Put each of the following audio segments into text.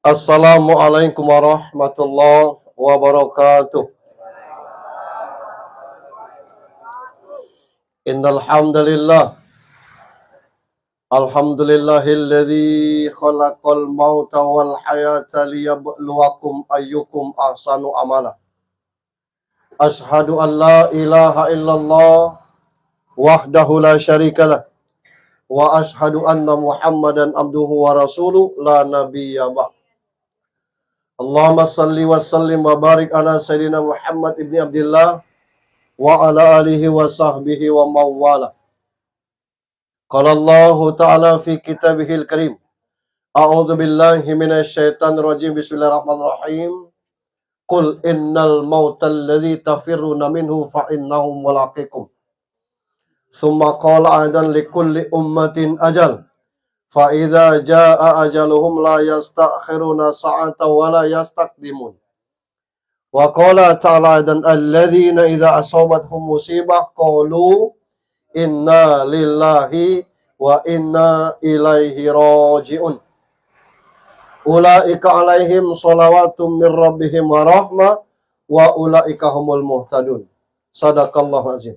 Assalamualaikum warahmatullahi wabarakatuh. Innal hamdalillah. Alhamdulillahilladzi khalaqal mauta wal hayata liyabluwakum ayyukum ahsanu amala. Ashhadu an la ilaha illallah wahdahu la syarikalah wa ashhadu anna Muhammadan abduhu wa rasuluh la nabiyya ba'd. Allahumma salli wa sallim wa barik ala sayyidina Muhammad ibni Abdillah wa ala alihi wa sahbihi wa mawala. Qala Allah ta'ala fi kitabihil karim. A'udzu billahi minasy syaithanir rajim. Bismillahirrahmanirrahim. Qul innal mautal ladzi tafirruna minhu fa innahu mulaqikum. Tsumma qala aidan likulli ummatin ajal. Fa idza jaa ajaluhum la yastakhiruna sa'atan wa la yastaqdimun. Wa qala ta'ala aidan alladzina idza asabathum musibah qalu inna lillahi wa inna ilaihi raji'un. Ulaika alaihim shalawatum mir rabbihim wa rahmah wa ulaika humul muhtadun. Sadaqallahu azim.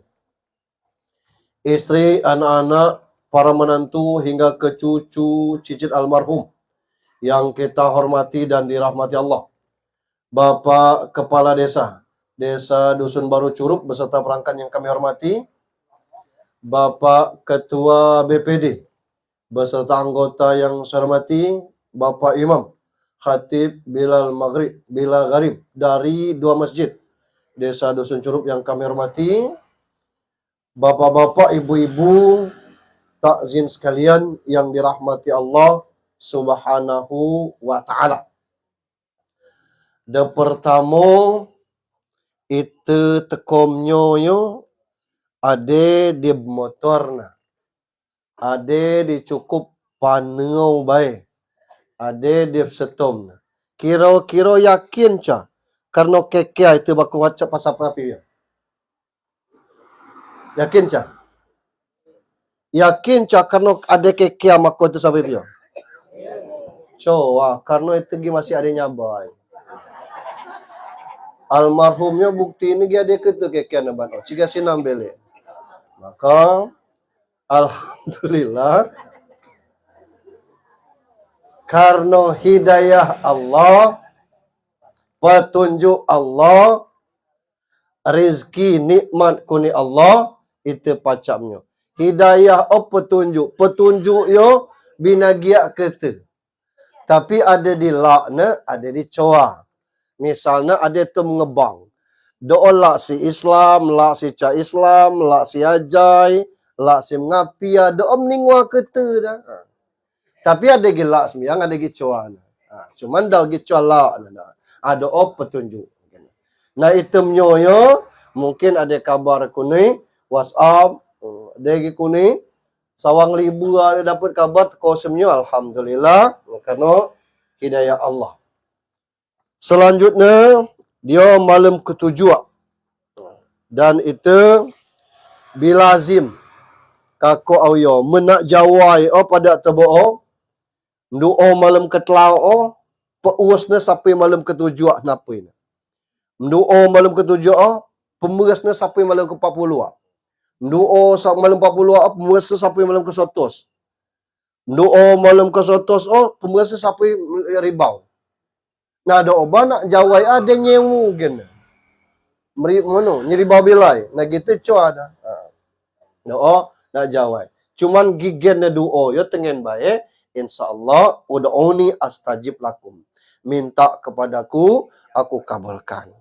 Istri, anak-anak, para menantu hingga ke cucu cicit almarhum yang kita hormati dan dirahmati Allah. Bapak Kepala Desa Dusun Baru Curug beserta perangkat yang kami hormati. Bapak Ketua BPD beserta anggota yang saya hormati, Bapak Imam Khatib Bilal Gharib dari dua masjid Desa Dusun Curug yang kami hormati, bapak-bapak, ibu-ibu, takzin sekalian yang dirahmati Allah Subhanahu wa ta'ala. De pertama itu tekomnyo yo ade di motorna, ade di cukup panau bae, ade di setomna. Kira-kira yakin ca karena keke itu baku wacap pasal prapi ya. Yakin ca? Yakin ca karena ada keke mako itu sampai dia. Coba karena itu masih ada nyabai. Almarhumnya bukti ini dia ada ketu keke naban. Ciga sinam bele. Maka alhamdulillah karena hidayah Allah, petunjuk Allah, rezeki nikmat kuni Allah itu pacamnya. Hidayah petunjuk yo binagia kete. Tapi ada di lakna, ada di coa. Misalnya ada tu mengebang. Doa lak si Islam, lak si ca Islam, lak si ajai, lak si mengapi, doa meningwa kete dah. Tapi ada gilak sembiang, ada gicoa. Cuman dah gicoa lak dah. Ada petunjuk. Nah itu menyoyo, mungkin ada kabar kuni, WhatsApp, ada kuni, sawang ribu ada dapat kabar kosemnya, alhamdulillah, karena hidayah Allah. Selanjutnya, dia malam ketujuh. Dan itu bilazim kako auyo menak jawai pada tebo doa malam ketelau peusna sampai malam ketujuh napain. Doa malam ketujuh pemerasnya sampai malam ke-40. Doa malam 40 pemerasnya sampai malam ke-100. Doa malam ke-100 pemerasnya sampai ribau. Nah doa nak jawai ada nyemu gen. Meri mono nyeri babilai. Nah gitu coa ada. Doa nak jawai. Cuman gigen doa yo tengen bae insyaallah ud'uni astajib lakum. Minta kepadaku aku kabulkan.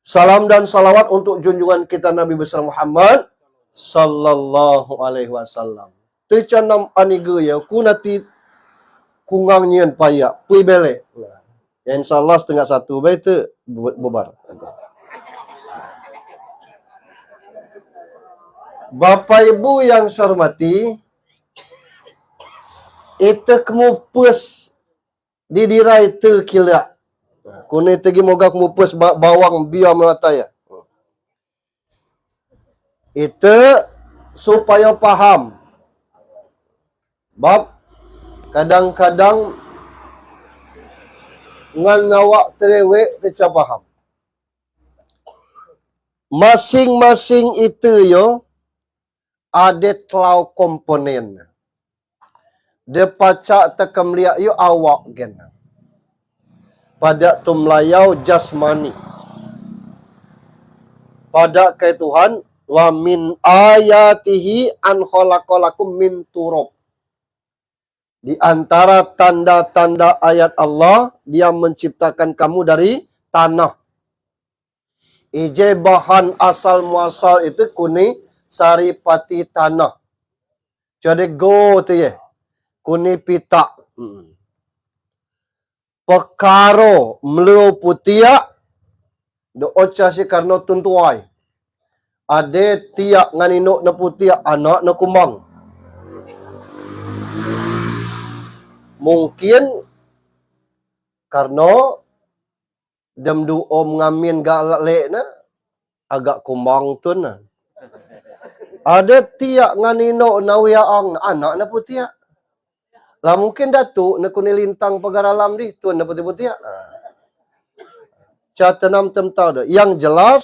Salam dan salawat untuk junjungan kita Nabi besar Muhammad sallallahu alaihi wasallam. Tecanam aniga ya ku nati kungang nyen payak pui bele. Ya insyaallah 12:30 bae tu bubar. Bapak Ibu yang saya hormati, itu kemupus di dirai tu kila. Kuni tegi moga kemupus bawang biar mata ya. Itu supaya paham. Bab kadang-kadang ngan awak terewek teca faham. Masing-masing itu yo ada telau komponen. Dia pacak tekam liak yo awak gen. Pada tumlayau jasmani. Pada kai Tuhan wa min ayatihi an khalaqalakum min turab. Di antara tanda-tanda ayat Allah, Dia menciptakan kamu dari tanah. Ije bahan asal muasal itu kuni saripati tanah. Jadi go tu ye. Kuni pita. Pekaro melu putia do ocha si karno tuntuai. Ade tiak nganino na putia anak na kumang. Mungkin karena dem du om ngamin galak lek na agak kumbang tu na. Ada tiak nganino na wiaang anak na putia. Lah mungkin datuk na kuni lintang pagaralam di tuan na putia. Catanam temtau dah. Yang jelas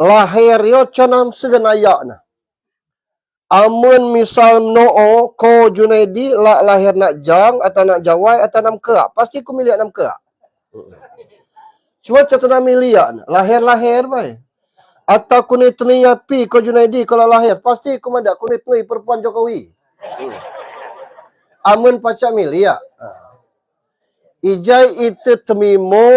lahir yo canam segenaya na. Amun misal noo ko Junaidi lahir nak jang atau nak jawai atau nam keak. Pasti ku milik nam keak. Cuma catanam milik lahir baik. Atau kunit ni api ko Junaidi kalau lahir pasti ku madak kunit ni perempuan Jokowi. Amun pacak milik. Ijai itu temimo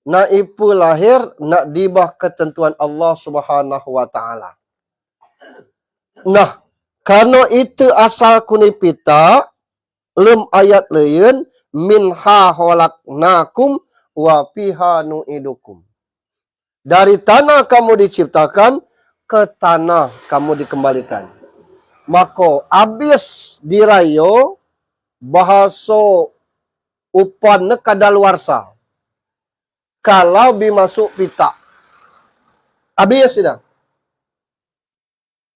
na ipu lahir nak dibah ketentuan Allah Subhanahu wa taala. Nah, karena itu asal kunipita lem ayat lain minha khalaqnakum wa fiha nu'idukum. Dari tanah kamu diciptakan, ke tanah kamu dikembalikan. Maka abis dirayo bahasa upan kadaluarsa. Kalau bimasuk pita. Habis sudah.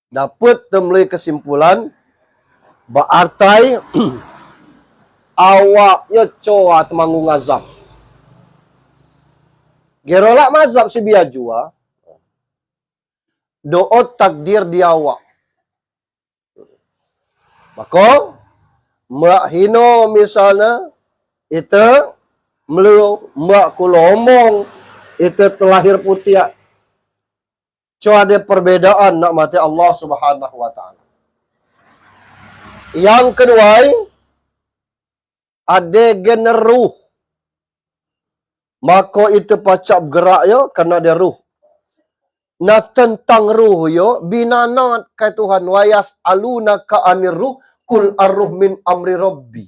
Dapat temui kesimpulan berarti awak yo coa temanggung azab. Gerolak mazhab si biajua. Doa takdir di awak. Maka mak hino misalnya itu melu mak kulomong itu terlahir putih. Cuma ada perbedaan nak mati Allah Subhanahu wa taala. Yang kedua, ada generuh. Maka itu pacak bergerak yo karena ada ruh. Nah tentang ruh yo binanat kai Tuhan wayas alunaka anir ruh kul arruh min amri rabbi.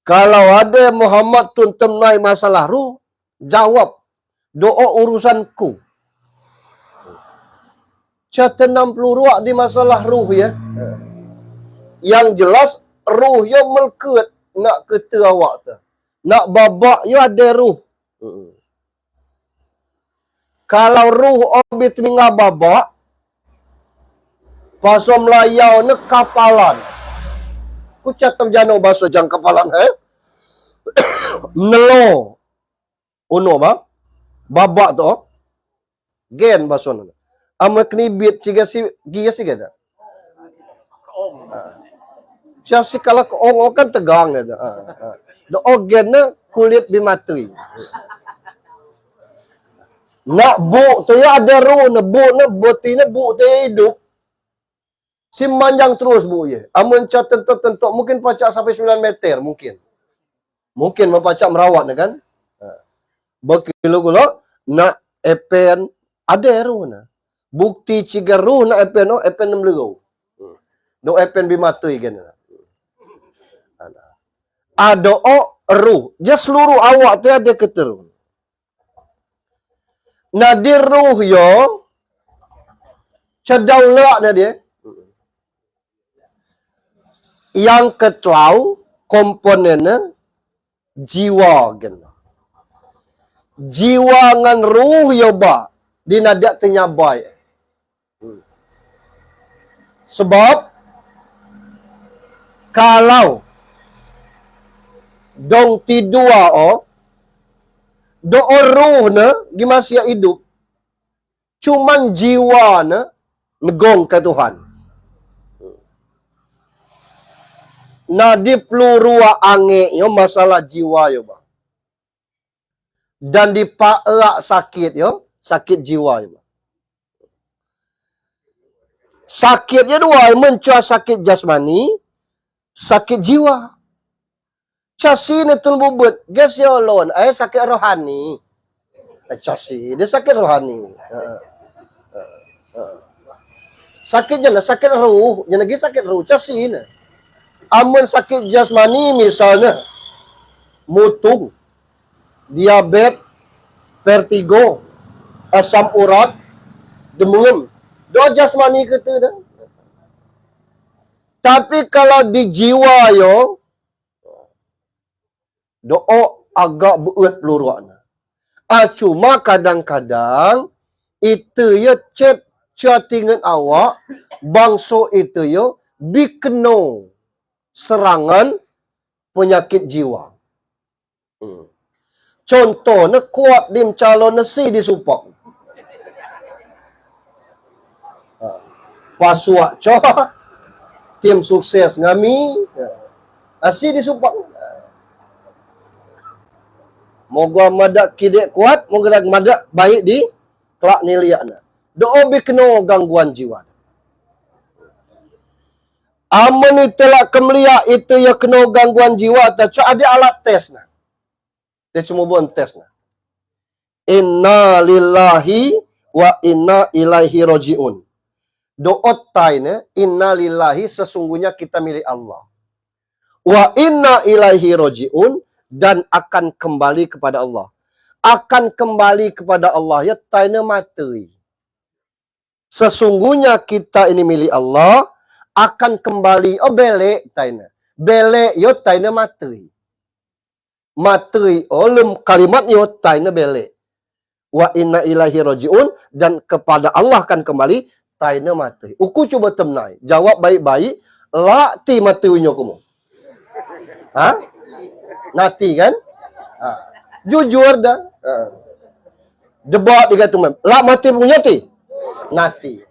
Kalau ada Muhammad tun temnai masalah ruh, jawab doa urusanku. Cata 60 ruak di masalah ruh ya. Yang jelas ruh yo melket nak kata awak tu. Nak babak yo ada ruh. Kalau ruh orbit minga babak pasal melayau ne kapalan. Ku catam jano bahasa jang kapalan Nelo. Uno ba? Babak tu. Gen bahasa ne. Ama knibit ciga si gia si gada. Jadi kalau ke ong kan tegang gitu. Do ogen ne kulit bimatui. Nak bu tu ya ada ruh ne bu ne botine bu tu hidup. Si manjang terus bu ye. Amun cat tentu mungkin pacak sampai 9 meter mungkin. Mungkin mempacak merawat ne kan. Berkilo-kilo nak epen ada ruh ne. Bukti ciga ruh nak epen epen 6 lego. Do epen bimatui kan. Ada ruh. Dia seluruh awak tu ada keterun. Nah di ruh yo cedaulah na dia. Yang ketlau komponennya jiwa gen. Jiwa ngan ruh yo ba dinadak tenyabai. Sebab kalau dong tidua do roh na gimasya hidup. Cuman jiwa na megong ke Tuhan. Na di pelurua ange yo masalah jiwa yo ba. Dan di paerak sakit yo, sakit jiwa yo ba. Sakitnya dua, mencua sakit jasmani, sakit jiwa. Casi ni tulbubut, guess yo alone, ay sakit rohani. Casi, dia sakit rohani. Sakit jana, sakit ruh, jana lagi sakit ruh, casi na. Amun sakit jasmani misalnya, mutung, diabetes, vertigo, asam urat, demam. Doa jasmani kita dah. Tapi kalau di jiwa yo, doa agak beut peluruan. Cuma kadang-kadang itu ya chat chattingan awak bangso itu yo bikeno serangan penyakit jiwa. Contohnya kuat dim calon nasi di supak. Pasuak coba tim sukses ngami nasi di supak. Moga madak kidek kuat, moga madak baik di kelak niliakna. Doa bikeno gangguan jiwa. Amun itulah kemelia itu ya kena gangguan jiwa, tak ada alat tes na. Dia cuma buat tes na. Inna lillahi wa inna ilaihi roji'un. Doa taina inna lillahi sesungguhnya kita milik Allah. Wa inna ilaihi roji'un dan akan kembali kepada Allah. Akan kembali kepada Allah ya taina materi. Sesungguhnya kita ini milik Allah, akan kembali belek taina. Belek yo taina materi. Materi lem kalimat yo taina belek. Wa inna ilaihi rajiun dan kepada Allah akan kembali taina materi. Uku cuba temnai, jawab baik-baik, la ti materinya kamu. Ha? Nati kan? Jujur dah. Debat dia kata, la mati punya ti. Nati.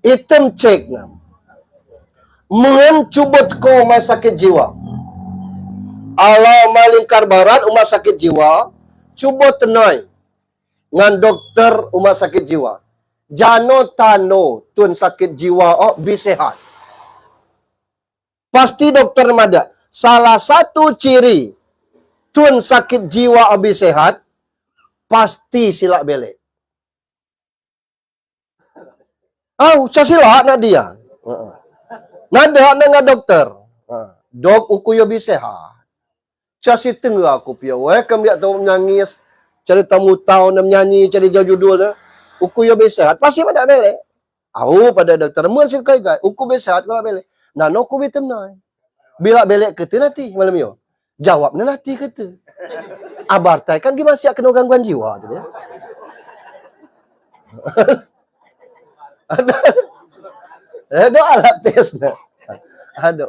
Item cek nam. Cuba teko rumah sakit jiwa. Alau malingkar barat rumah sakit jiwa, cuba tenai ngan dokter rumah sakit jiwa. Jano tano tun sakit jiwa bisehat. Pasti dokter mada. Salah satu ciri tun sakit jiwa bisehat, pasti silak belek. Sila nak dia. Nada dengan dokter. Dok uku yo bisehat. Casi tengah aku pia. Welcome dia tahu menangis. Cari tamu tahu nak menyanyi, cari jauh judul dah. Uku yo bisehat. Pasti pada belek. Pada dokter mun sikai gai. Uku bisehat kalau belek. Nano ku bitem nai. Bila belek kete nanti malam yo. Jawabnya nanti kete. Abartai kan gimana sih kena gangguan jiwa tu dia. Ada alat tes na. Ada.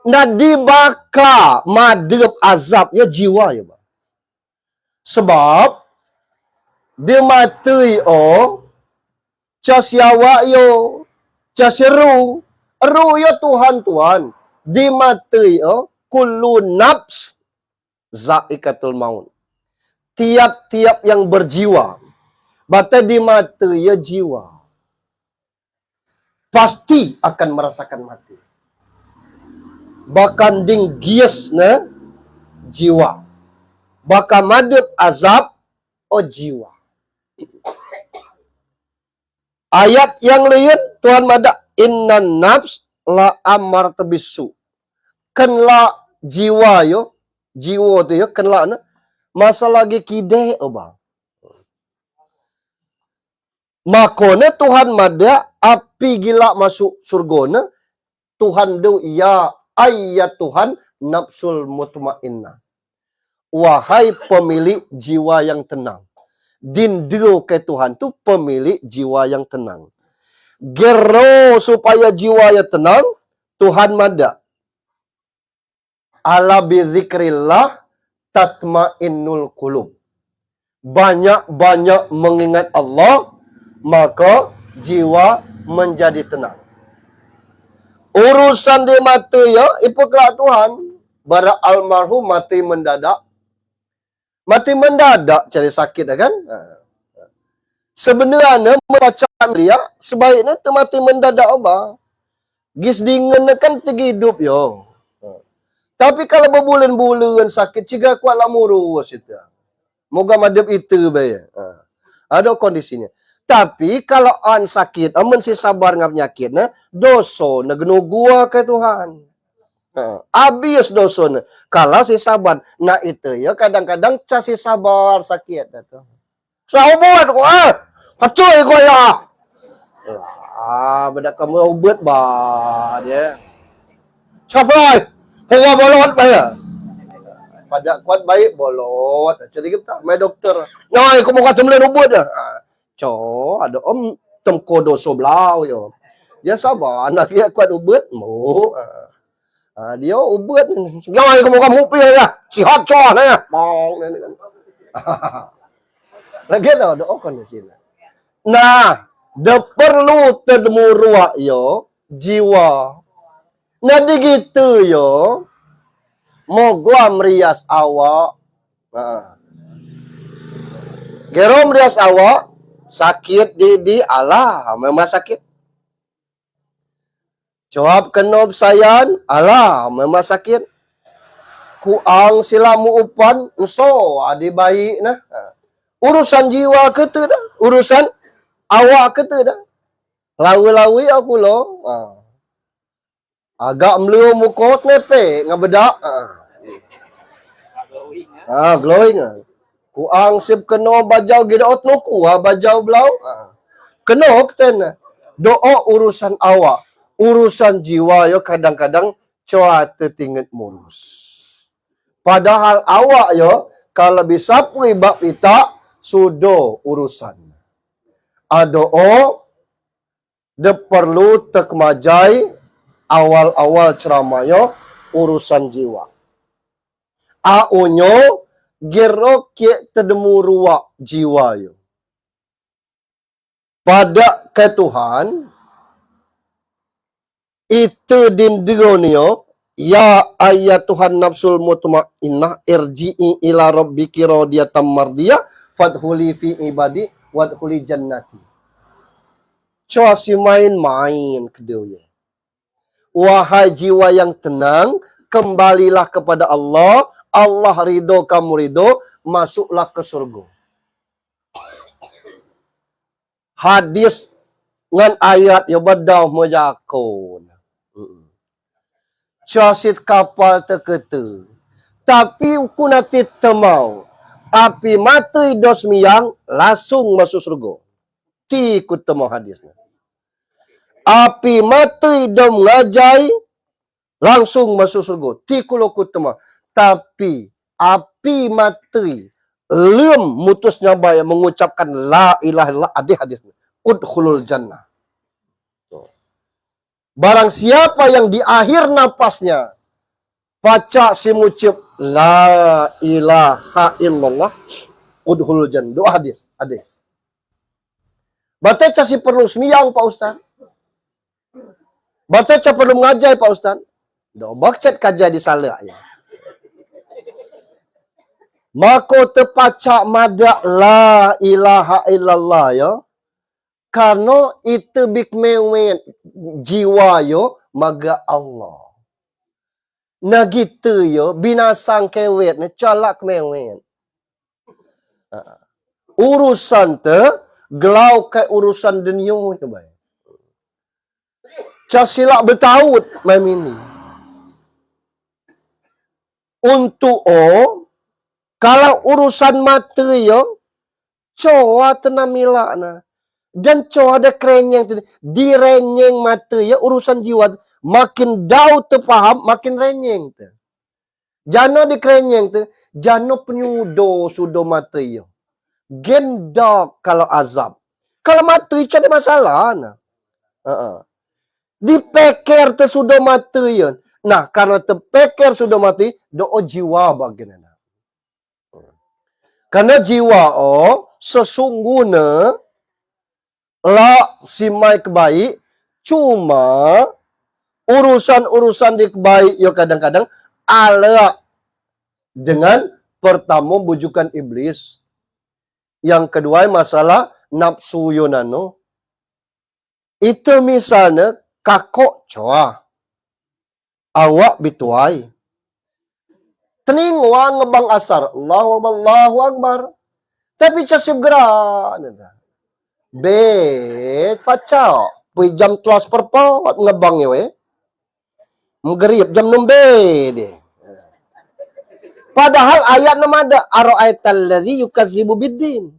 Nah dibaka madep azab ya jiwa ya ba. Sebab dia mati casyawa yo casyaru yo Tuhan di mati kullu nafs zaikatul maut. Tiap-tiap yang berjiwa bata di mati ya jiwa pasti akan merasakan mati. Bahkan ding gies na jiwa. Bahkan madep azab jiwa. Ayat yang lain Tuhan mada innan nafs la amar tabisu. Kenla jiwa yo, jiwa tu yo kenla na masa lagi kide bang. Makona Tuhan mada api gila masuk surga na Tuhan do ya ayat Tuhan nafsul mutmainnah. Wahai pemilik jiwa yang tenang. Dindro ke Tuhan tu pemilik jiwa yang tenang. Gero supaya jiwa yang tenang Tuhan mada Ala bizikrillah tatmainnul qulub. Banyak-banyak mengingat Allah, maka jiwa menjadi tenang. Urusan di mata ya, ipuklah Tuhan. Bara almarhum mati mendadak. Mati mendadak cari sakit kan? Sebenarnya membaca dia sebaiknya mati mendadak apa? Gis dingin kan terhidup yo. Tapi kalau berbulan-bulan sakit, ciga kuat lah murus itu. Moga madep itu bayar. Ada kondisinya. Tapi kalau an sakit, aman si sabar ngap penyakit, dosa na genu gua ke Tuhan. Habis dosa na. Kalau si sabar, nah itu ya kadang-kadang si sabar sakit itu. Saya buat ko pacoy ko ya. Benda kamu ubat ba dia. Siapa? Kau bolot bayar. Pada kuat baik bolot. Jadi kita mai dokter. Nyai aku mau kata melain ubat dah. Ada om temko doso belau yo. Dia sabar anak dia kuat ubat mu. Dia ubat. Nyai aku mau kamu pilih ya. Sihat cah ya. Pong ni kan. Lagi dah ada kondisi. Nah, de perlu tedmurua yo jiwa. Nah gitu yo. Mogo merias awak. Gerom merias awak. Sakit di Allah. Memang sakit. Jawab kenob sayan. Allah. Memang sakit. Kuang silamu upan. So. Adi baik nah. Urusan jiwa kata dah. Urusan awak kata dah. Lawi-lawi aku lo. Agak melu mukot nepe ngabedak. Glowing. Kuang sip keno bajau gidaot nuku bajau belau. Keno keten. Doa urusan awak, urusan jiwa yo kadang-kadang coa tertinget murus. Padahal awak yo kalau bisa pui bab ita sudo urusan. Adoo de perlu tekmajai awal-awal ceramah yo urusan jiwa. Aunyo gerok ke tedemu ruak jiwa yo. Pada ke Tuhan itu dindigonio ya ayat Tuhan nafsul mutmainnah irji'i ila rabbiki radiyatan mardiyah fadkhuli fi ibadi wadkhuli jannati. Coba si main-main kedua. Wahai jiwa yang tenang, kembalilah kepada Allah. Allah ridho, kamu ridho, masuklah ke surga. Hadis ngan ayat ya badau majakon. Casit kapal terketa. Tapi ku nanti temau. Api mati dos miang langsung masuk surga. Ti ku temau hadisnya. Api mati dom ngajai langsung masuk surga. Ti ku lo ku temau. Tapi api mati lem mutusnya bayar mengucapkan la ilaha illallah hadisnya. Udkhulul jannah. Barang siapa yang di akhir napasnya baca si mucip la ilaha illallah udkhulul jannah. Doa hadis. Baca si perlu semiyang Pak Ustaz. Baca perlu mengajar Pak Ustaz. Doa baca kaja di salah ya. Maka terpacak madak la ilaha illallah ya. Karena itu bik mewen jiwa yo maga Allah. Nah gitu yo binasang kewet ne calak mewen. Urusan te gelau ke urusan dunia ke bae. Casilak bertaut memini. Untuk kalau urusan materi yo coa tenamila na. Dan coba ada kerenyeng direnyeng materi ya urusan jiwa makin jauh terpaham makin renyeng tu. Jano dikerenyeng tu jano penyudo sudo materi ya. Gendok kalau azab. Kalau materi ada masalah na. Dipeker tu sudo materi ya. Nah, karena terpikir sudah mati, doa jiwa bagian. Karena jiwa sesungguhnya lah si mai kebaik, cuma urusan-urusan di kebaik yo kadang-kadang ala dengan pertama bujukan iblis. Yang kedua masalah nafsu yonano. Itu misalnya kakok coa. Awak bituai. Teningwa ngebang asar. Allahu Akbar. Tapi casib gerak. Pacau. Pui jam kelas perpawat ngebang ya weh. Menggerip jam 6 deh. Padahal ayat nama ada ara'aital ladzi yukadzibu biddin.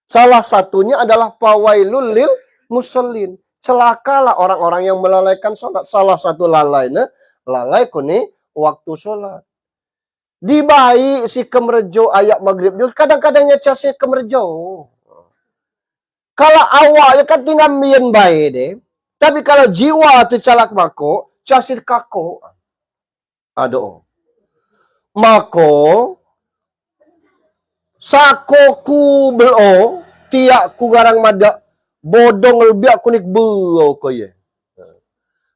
Salah satunya adalah fawailul lil musallin. Celakalah orang-orang yang melalaikan salat. Salah satu lalainya lalai kuni waktu salat. Di bayi si kemerjo ayat maghrib juga kadang-kadangnya si kemerjo. Kalau awalnya kan tinggal mien bayi deh. Tapi kalau jiwa tercalak mako, casir kako. Aduh. Mako sakoku belo tiak ku garang mada bodong lebih aku nik beo ko ye.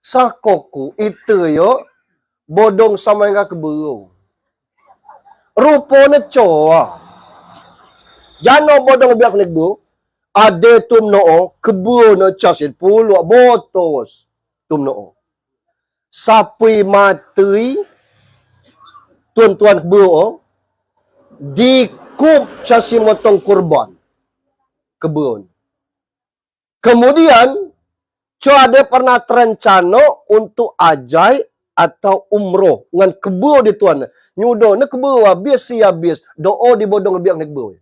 Sakoku itu yo bodong sama yang ke beo. Rupone coa. Jano bodong lebih aku nik beo. Ade tum no kebu no casit pulu botos tum no. Sapi mati tuan-tuan kebu dikup casi motong kurban kebun. Kemudian ada pernah terencana untuk ajai atau umroh dengan kebu di tuan. Nyudo ne kebu habis si habis. Doa di bodong lebih nek kebu.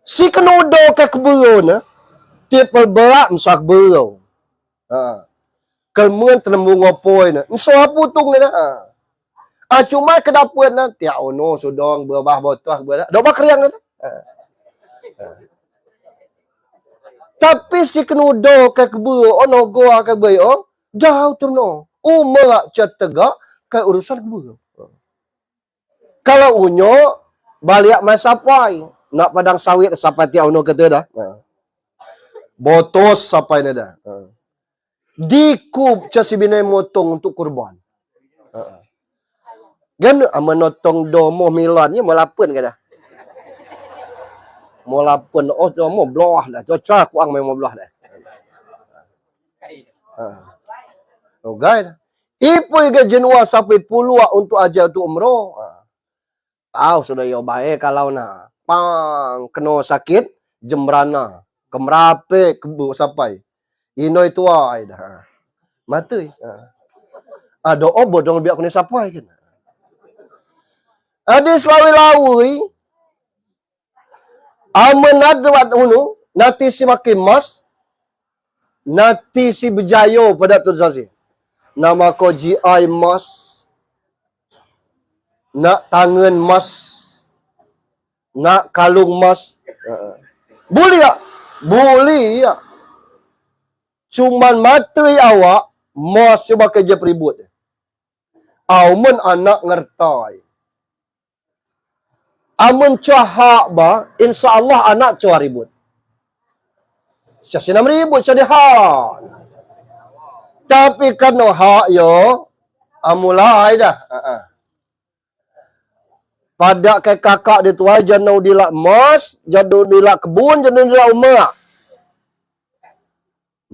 Si kenudo ke kebu ne tipe berak msak belau. Kemudian tenembung ngopoi ne. Msa putung ne dah. Cuma ke dapur nanti no sudong berbah botah berbah. Doba kriang ne. Tapi si kenudo ke kebu ono goa ke bayo jauh tu no. Umur cat tegak ke urusan kebu. Kalau unyo balik masapai nak padang sawit sampai tiau no kata dah. Botos sampai ne dah. Dikup casi binai motong untuk kurban. Gan menotong domo milan ni melapun ke dah. Molapun domo belah dah. Cocok aku ang memang belah dah. Gai. Ipu ke jenua sampai puluh untuk aja untuk umroh. Tahu sudah yo baik kalau na. Pang kena sakit jembrana. Kemerape kebu sampai. Ino itu ai dah. Mati. Doa bodong biak ni sampai kan. Ada selawi-lawi. Amanat wat unu, nanti si makin mas, nanti si berjayo pada tu sasi. Nama ko GI mas, nak tangan mas, nak kalung mas. Boleh ya? Boleh ya. Cuman mata awak, mas cuba kerja peribut. Amun anak ngertai. Amun cahak ba, insya-Allah anak cua ribut. Syasina ribut jadi hak. Tapi kan hak yo amulai dah. Pada ke kakak dia tuai jano dilak mas, jano dilak kebun, jano dilak umak.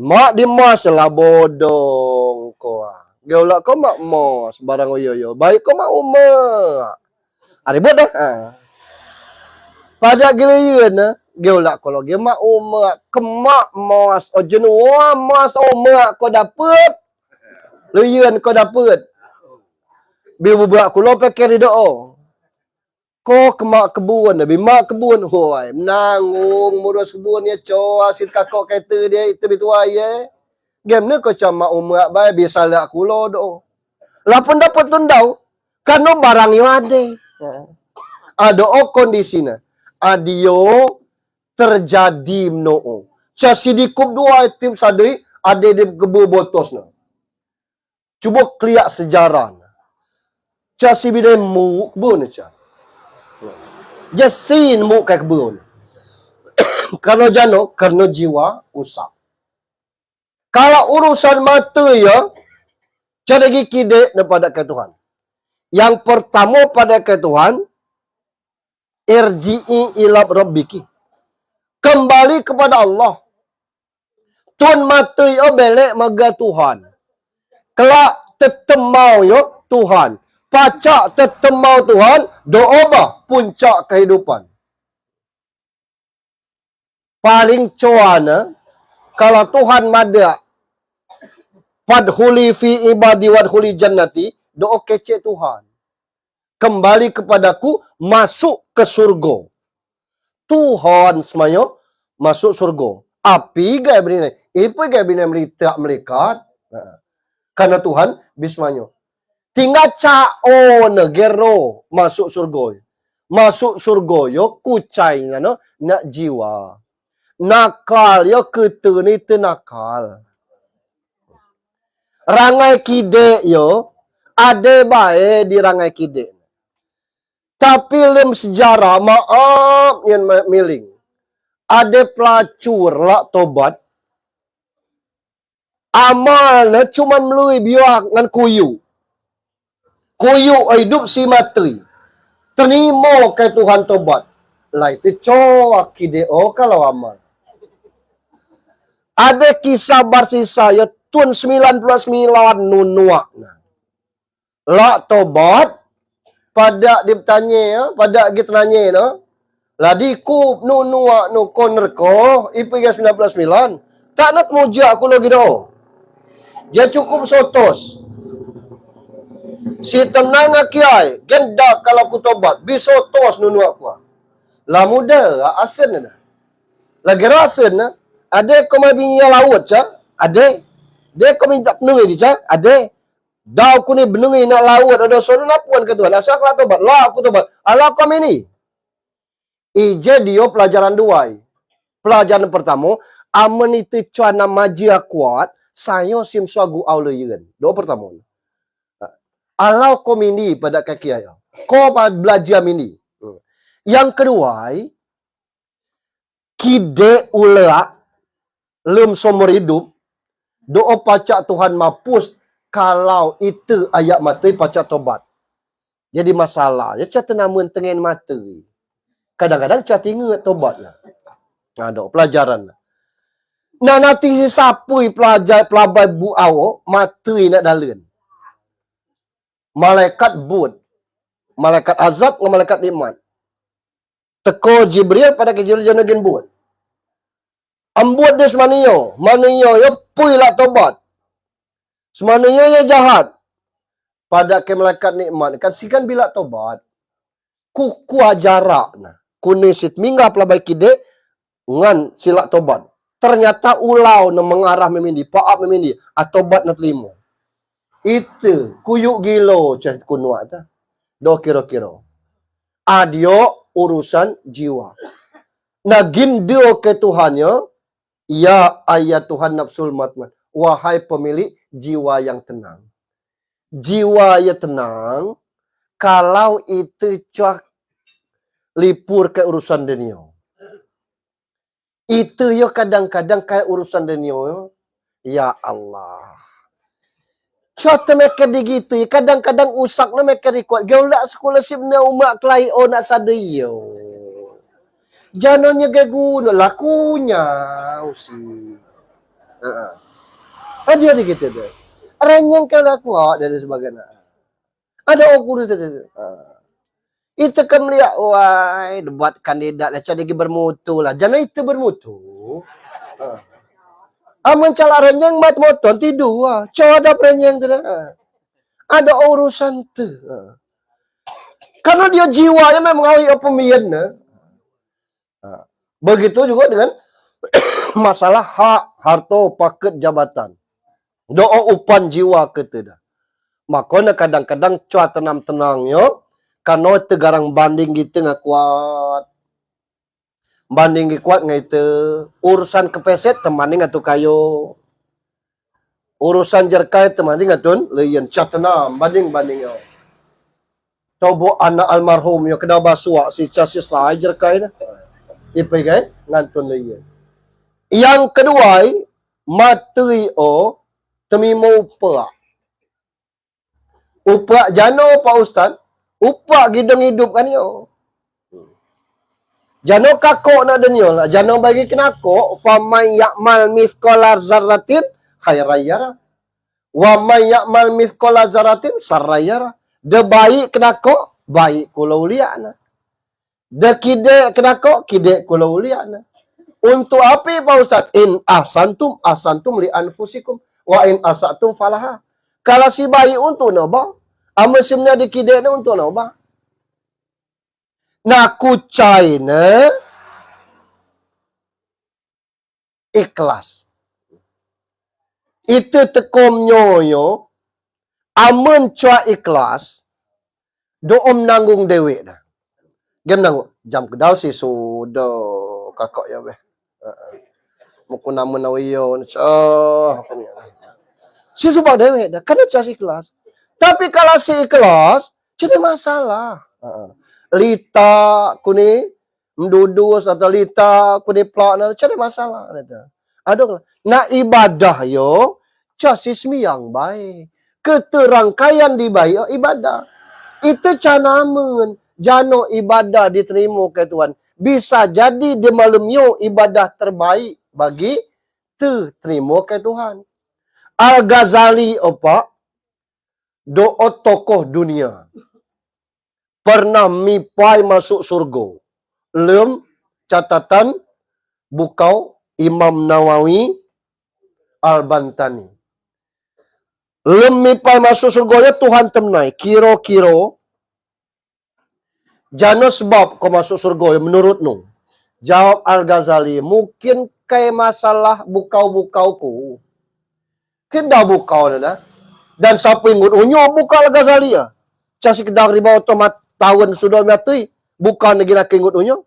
Mak di mas lah bodong ko. Geulak ko mak mas barang yo. Baik ko mak umak. Ribut dah. Pada giliran geulak kalau ge mak umak kemak mas jenua mas umak ko dapet. Leuyeun ko dapet. Bil budak kulo pikir doa. Ko kemak kebun, mak kebun hoi. Menanggung murus kebun ya coa sit kakok kata dia itu bituai ye. Game ni ko cama umak bae biasa lak kulo do. Lapun dapat tundau karena barang yo ade. Ada kondisinya. Adio terjadi no. Casi dikup dua tim sadui ada di kebu botos na. Cuba keliak sejarah. Ca si bidai mu kebun ca. Jasin mu ke kebun. Karena jano, karena jiwa usap. Kalau urusan mata ya, cara kide kepada ke Tuhan. Yang pertama pada ke Tuhan, irji'i ila rabbiki. Kembali kepada Allah. Tuhan mata ya belek maga Tuhan. Kelak tetemau yo Tuhan. Pacak tetemau Tuhan, doa bah puncak kehidupan. Paling coana kalau Tuhan mada fadhuli fi ibadi wadhuli jannati, doa kece Tuhan. Kembali kepadaku, masuk ke surga. Tuhan semuanya masuk surga. Api gaya beri ipu gaya beri merita melekat. Karena Tuhan bismanya. Tinggal cao negero masuk surga. Masuk surga yo kucai no nak jiwa. Nakal yo ketu ni tenakal. Rangai kide yo ada baik di rangai kide. Tapi lem sejarah maaf yang miling. Ada pelacur lak tobat. Amalnya cuma melalui biar dengan kuyu. Kuyu hidup si mati. Terima ke Tuhan tobat. Lah itu coak kideo kalau amal. Ada kisah bersisa ya Tuhan 99 nunuak. Lah tobat pada dia bertanya ya, pada kita tanya no. Lah dikup nunuak nu konerko ipiga 99. Tak nak muja aku lagi dah. Dia cukup sotos. Si tenang kiai, genda kalau aku tobat, bisa tos nunu aku. Lah muda, asen dah. Lagi rasen na, ada kau mai binya laut ca, ada. Dia kau minta penungi di ca, ada. Dah aku ni benungi nak laut ada sono napuan ke Tuhan. Asal aku tobat, lah aku tobat. Alah kau ini. Ije dia pelajaran dua. Pelajaran pertama, aman itu cana maji kuat, saya sim suagu aula yeun. Doa pertama. Alau kau mini pada kaki ayah. Kau belajar mini. Yang kedua, kide ula lem somor hidup, doa pacak Tuhan mapus kalau itu ayat mati pacak tobat. Jadi masalah, ya cat namun tengen mati. Kadang-kadang cat ingat tobatnya. Ada pelajaran. Nah nanti si sapui pelajar pelabai bu awo mati nak dalun. Malaikat bud, malaikat azab dengan malaikat nikmat. Teko Jibril pada ke Jibril jangan bud. Ambut dia semaniyo, maniyo ya pui lah tobat. Semaniyo ya jahat. Pada ke malaikat nikmat kan sikan bila tobat. Ku ajarak nah. Kunisit mingga pelabai kide ngan silak tobat. Ternyata ulau na mengarah memindi, paap memindi, tobat na terima. Itu kuyuk gilo cah kunwa ta. Do kira-kira. Adio urusan jiwa. Nagin dio ke Tuhannya, ya ayat Tuhan nafsul matman. Wahai pemilik jiwa yang tenang. Jiwa yang tenang, kalau itu cah lipur ke urusan dunia. Itu yo kadang-kadang kayak urusan dunia. Ya Allah. Contoh mereka begitu, kadang-kadang usak na mereka record. Gaulak scholarship na umak kelai o nak sadayo. Janonnya gaguna lakunya usi. Ada gitu tu. Ranyang kalau aku dari sebagainya. Ada ukur itu. Itu kan melihat wah debat kandidat lah jadi bermutu lah. Jangan itu bermutu. Aman cala renyang mat moton tidur ah. Coba renyang tu dah. Ada urusan tu. Karena dia jiwanya memang awak pemian nah. Begitu juga dengan masalah hak, harta, paket, jabatan. Doa upan jiwa kita dah. Makanya kadang-kadang cuaca tenang-tenang yo. Karena tegarang banding gitu nggak kuat. Banding kuat nggak itu urusan kepeset teman nggak tuh kayo. Urusan jerkai teman tinggal tun, leyan catana banding yo. Tobo anak almarhum yo kena basuak si casis sai jerkai na. Ipai kan ngantun leyan. Yang kedua, materi o temimo upa. Upa jano Pak Ustaz, upa gidong hidup kan yo. Jano kakok nak denyo lah. Jano bagi kenako, famay ya'mal mithqala zarratin khairayara. Wa may ya'mal mithqala zarratin sarrayara. De baik kenako, baik kula uliana. De kide kenako, kide kula uliana. Untuk apa Pak Ustaz? In ahsantum li anfusikum wa in asatum falaha. Kalau si baik untuk napa? Amal sebenarnya di kide ni untuk napa? Nah kucai ne ikhlas. Itu tekom nyoyo amun cua ikhlas doom nanggung dewe dah. Gem nanggung jam kedau si sudo kakak ya beh. Muku nama nawiyo si subang dewe dah. Kena cua ikhlas. Tapi kalau si ikhlas jadi masalah. Lita kuni mendudus atau lita kuni plak na cari masalah ada nak ibadah yo casis yang baik keterangkaian di baik ibadah itu canamen jano ibadah diterima ke Tuhan bisa jadi di malam yo ibadah terbaik bagi terima ke Tuhan. Al-Ghazali apa doa tokoh dunia pernah mipai masuk surga. Lem catatan bukau Imam Nawawi Al-Bantani. Lem mipai masuk surga ya Tuhan temnai. Kiro-kiro jana sebab kau masuk surga ya menurut nu. Jawab Al-Ghazali. Mungkin kayak masalah bukau-bukauku. Kita bukau dah. Dan siapa ingut unyu buka Al-Ghazali ya. Casi kedah riba otomat tahun sudah mati bukan lagi nak ingut unyu.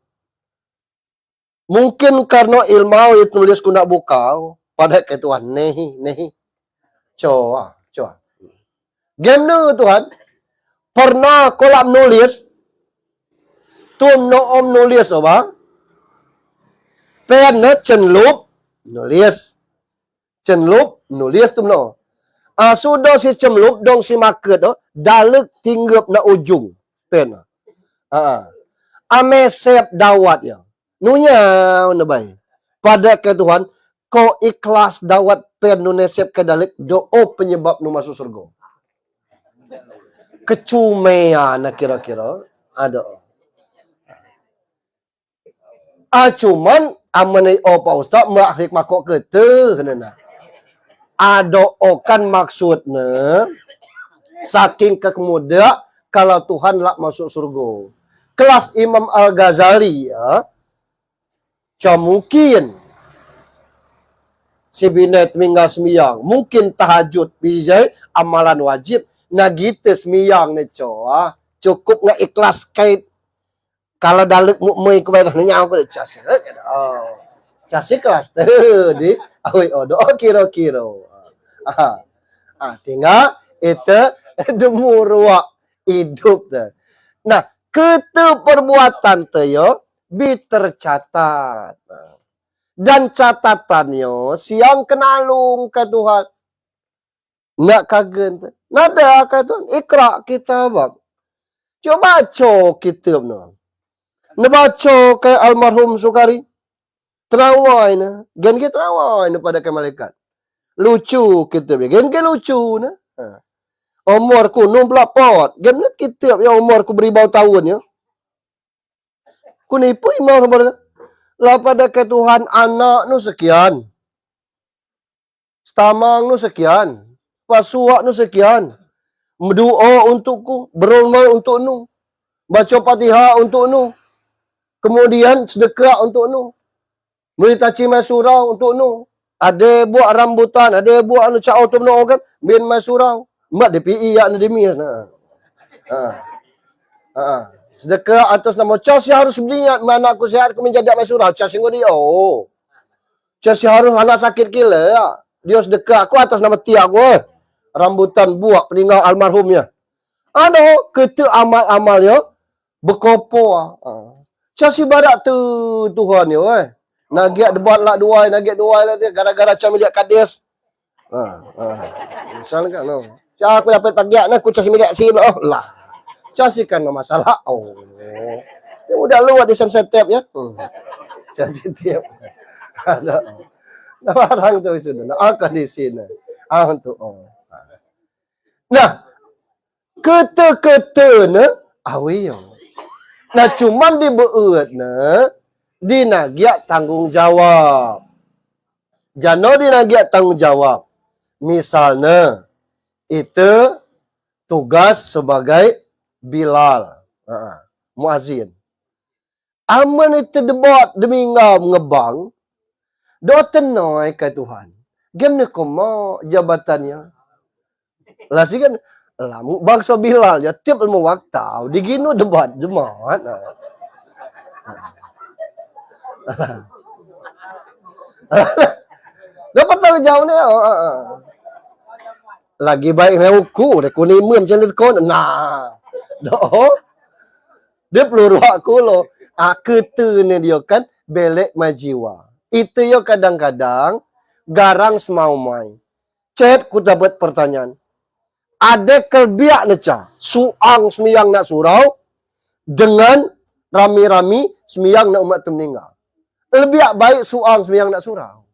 Mungkin karena ilmu itu nulis ku nak buka pada ke Tuhan nehi. Coba. Game nu Tuhan pernah kolam nulis tum no om nulis apa? Pen na cenlup nulis tum no. Sudah si cemlup dong si market dalek tinggap na ujung pen. Amesep dawat ya. Nunya na bay. Pada ke Tuhan ko ikhlas dawat pen nunesep ke dalek doa penyebab nu masuk surga. Kecumea na kira-kira ada. Cuman amanai Pak Ustaz makhrik makok kete kenana. Adoakan maksudnya saking kemudia kalau Tuhan lah masuk surga. Kelas Imam Al-Ghazali ya. Mungkin si binet mingga semiyang, mungkin tahajud bijai amalan wajib. Nah gitu semiyang ni cukup nggak ikhlas kait kalau dalek mukmai kebaik nyaw ke cas ikhlas di doa kira-kira. Tinggal itu demu ruak hidup tu. Nah, kete perbuatan tu yo tercatat. Dan catatannya siang kenalung ke Tuhan. Nak kagen tu. Nada ke Tuhan. Ikra kitab. Coba baca kitab no. Baca ke almarhum Sukari. Terawai na. Gen kita terawai na pada ke malaikat. Lucu kita gen ke lucu na. Umurku 64. Gen kita yang umurku beribau tahun ya. Ku nipu imam lah pada ke Tuhan anak nu sekian. Stamang nu sekian. Pasuak nu sekian. Berdoa untukku, berulma untuk nu. Baca Fatihah untuk nu. Kemudian sedekah untuk nu. Melitaci surau untuk nu. Ada buat rambutan, ada buat anu cak auto no kan, bin surau. Mak DPI ya anu demi nah. Sedekah atas nama Cas harus beringat mana aku sehat aku menjadi surau. Cas ngodi oh. Cas harus anak sakit gila. Dia sedekah aku atas nama tiak aku. Rambutan buak peninggal almarhumnya. Ano, kita amal-amal yo berkopo. Casi barat tu Tuhan yo Nak giat debat lah dua, nak giat dua lah dia gara-gara cam lihat kades. Misalnya kan no. Aku dapat pagiat nak aku casi lihat si lah. Casi kan masalah. Ya udah luar di sensitif ya. Sensitif. Ada. Nah, barang tu sudah. Nak akan di sini. Untuk Nah, kata-kata na awiyo. Nah, cuman dibeut na dinagiak tanggungjawab. Jano dinagiak tanggungjawab. Misalnya, itu tugas sebagai Bilal. Muazzin. Aman itu debat demi ngebang. Do tenoi ke Tuhan. Game ni komo jabatannya. Lah sih kan lamu bangsa Bilal ya tiap ilmu waktu digino debat jemaat. Dapat tahu jauh ni. Lagi baik reuku dek kunimum macam tu kon. Nah. Doh. Dia peluru aku lo. Ketu ni dia kan belek majiwa. Itu yo kadang-kadang garang semau mai. Chat ku dapat pertanyaan. Ada kelbiak neca. Suang semiyang nak surau. Dengan rami-rami semiyang nak umat tu meninggal. Lebih baik suang semiyang nak surau.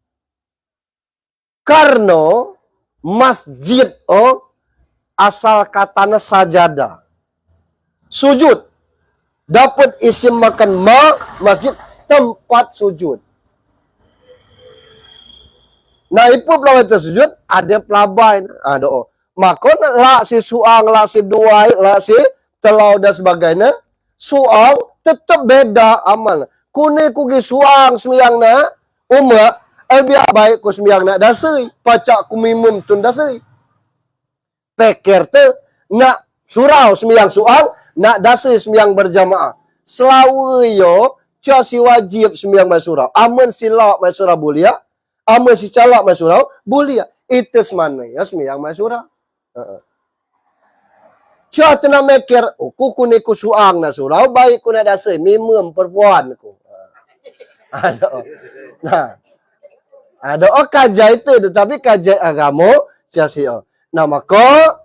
Karena masjid asal katanya sajadah. Sujud. Dapat isim makan masjid tempat sujud. Nah, ipu pelawai tersujud ada pelabai. Ada maka lah si suang, lah si duai, lah si telau dan sebagainya. Suang tetap beda amal. Kuni kugi suang semiyang na umat. Biar baik ku semiyang nak dasai. Pacak ku mimum tun dasai. Pekir tu nak surau semiyang suang. Nak dasai semiyang berjamaah. Selalu yo cia si wajib semiyang masurau. Aman si lak masurau bulia. Aman si calak masurau bulia. Itu semana ya semiyang masurau. Cia tenang mikir, ku ni ku suang na surau, baik ku nak dasai, mimum perempuan ku. Ada kajai itu, tetapi kajai agama, cia si Nah, maka,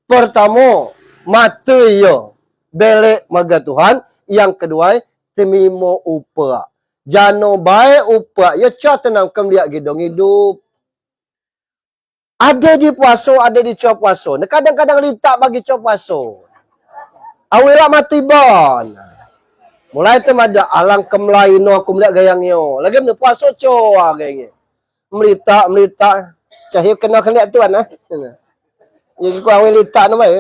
pertama, mata yo, belek maga Tuhan, yang kedua, temimo upa. Jano baik upa, ya cia tenang kemliak gidong hidup. Ada di puaso, ada di cop puaso. Kadang-kadang litak bagi cop puaso. Awila mati bon. Mulai tu ada alang kemlai no aku melihat gayangnya. Lagi ni puaso coa gayangnya. Melita. Cahip kena lihat tuan ah. Jadi ku awil litak no baik.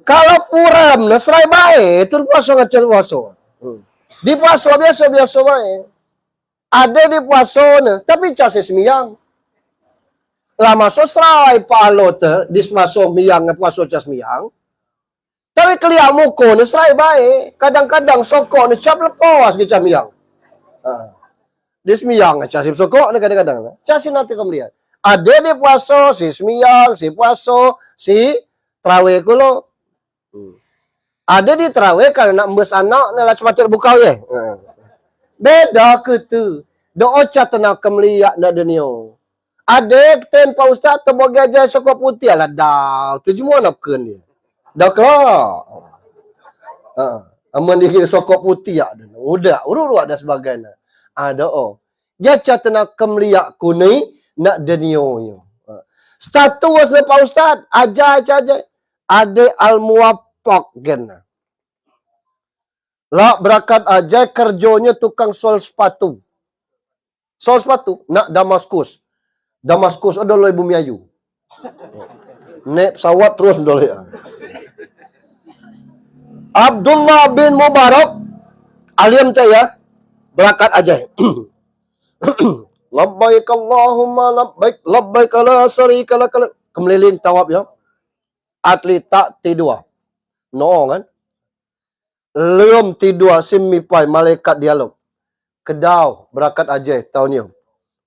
Kalau puram no serai baik, tu puaso ngacau puaso. Di puaso biasa-biasa baik. Ada di puaso no, tapi case semiyang. Lama so serai palo te dismaso miyang puaso cas miyang. Tapi keliak muko ni serai baik. Kadang-kadang sokok ni cap lepas ke cas miyang. Dis miyang casim sokok ni kadang-kadang. Casim nanti kamu lihat. Ada di puaso si semiyang, si puaso, si trawe kulo. Ada di trawe kalau nak embes anak ni lah sepatut buka ye. Beda ke tu. Doa catana kemliak nak denio. Ada ten Pak Ustaz terbagi ajar sokok putih lah dah. Tu cuma nak ken dia. Dah kau. Aman dia sokok putih ya. Udah, urut-urut dan sebagainya. Ada Dia catana kemliak kuni nak denio. Status ni Pak Ustaz ajar. Ada al-muwaffaq gen. Lah berakat ajar kerjonya tukang sol sepatu. Sol sepatu nak Damaskus. Damaskus ada oleh Bumi Ayu. Naik pesawat terus doleh. Abdullah bin Mubarak alim ya berangkat aja. Labbaik Allahumma labbaik la syarika lak. Kemeliling tawab ya. Atlet tak tidur. No kan? Lem tidur simipai malaikat dialog. Kedau berangkat aja tahun ni.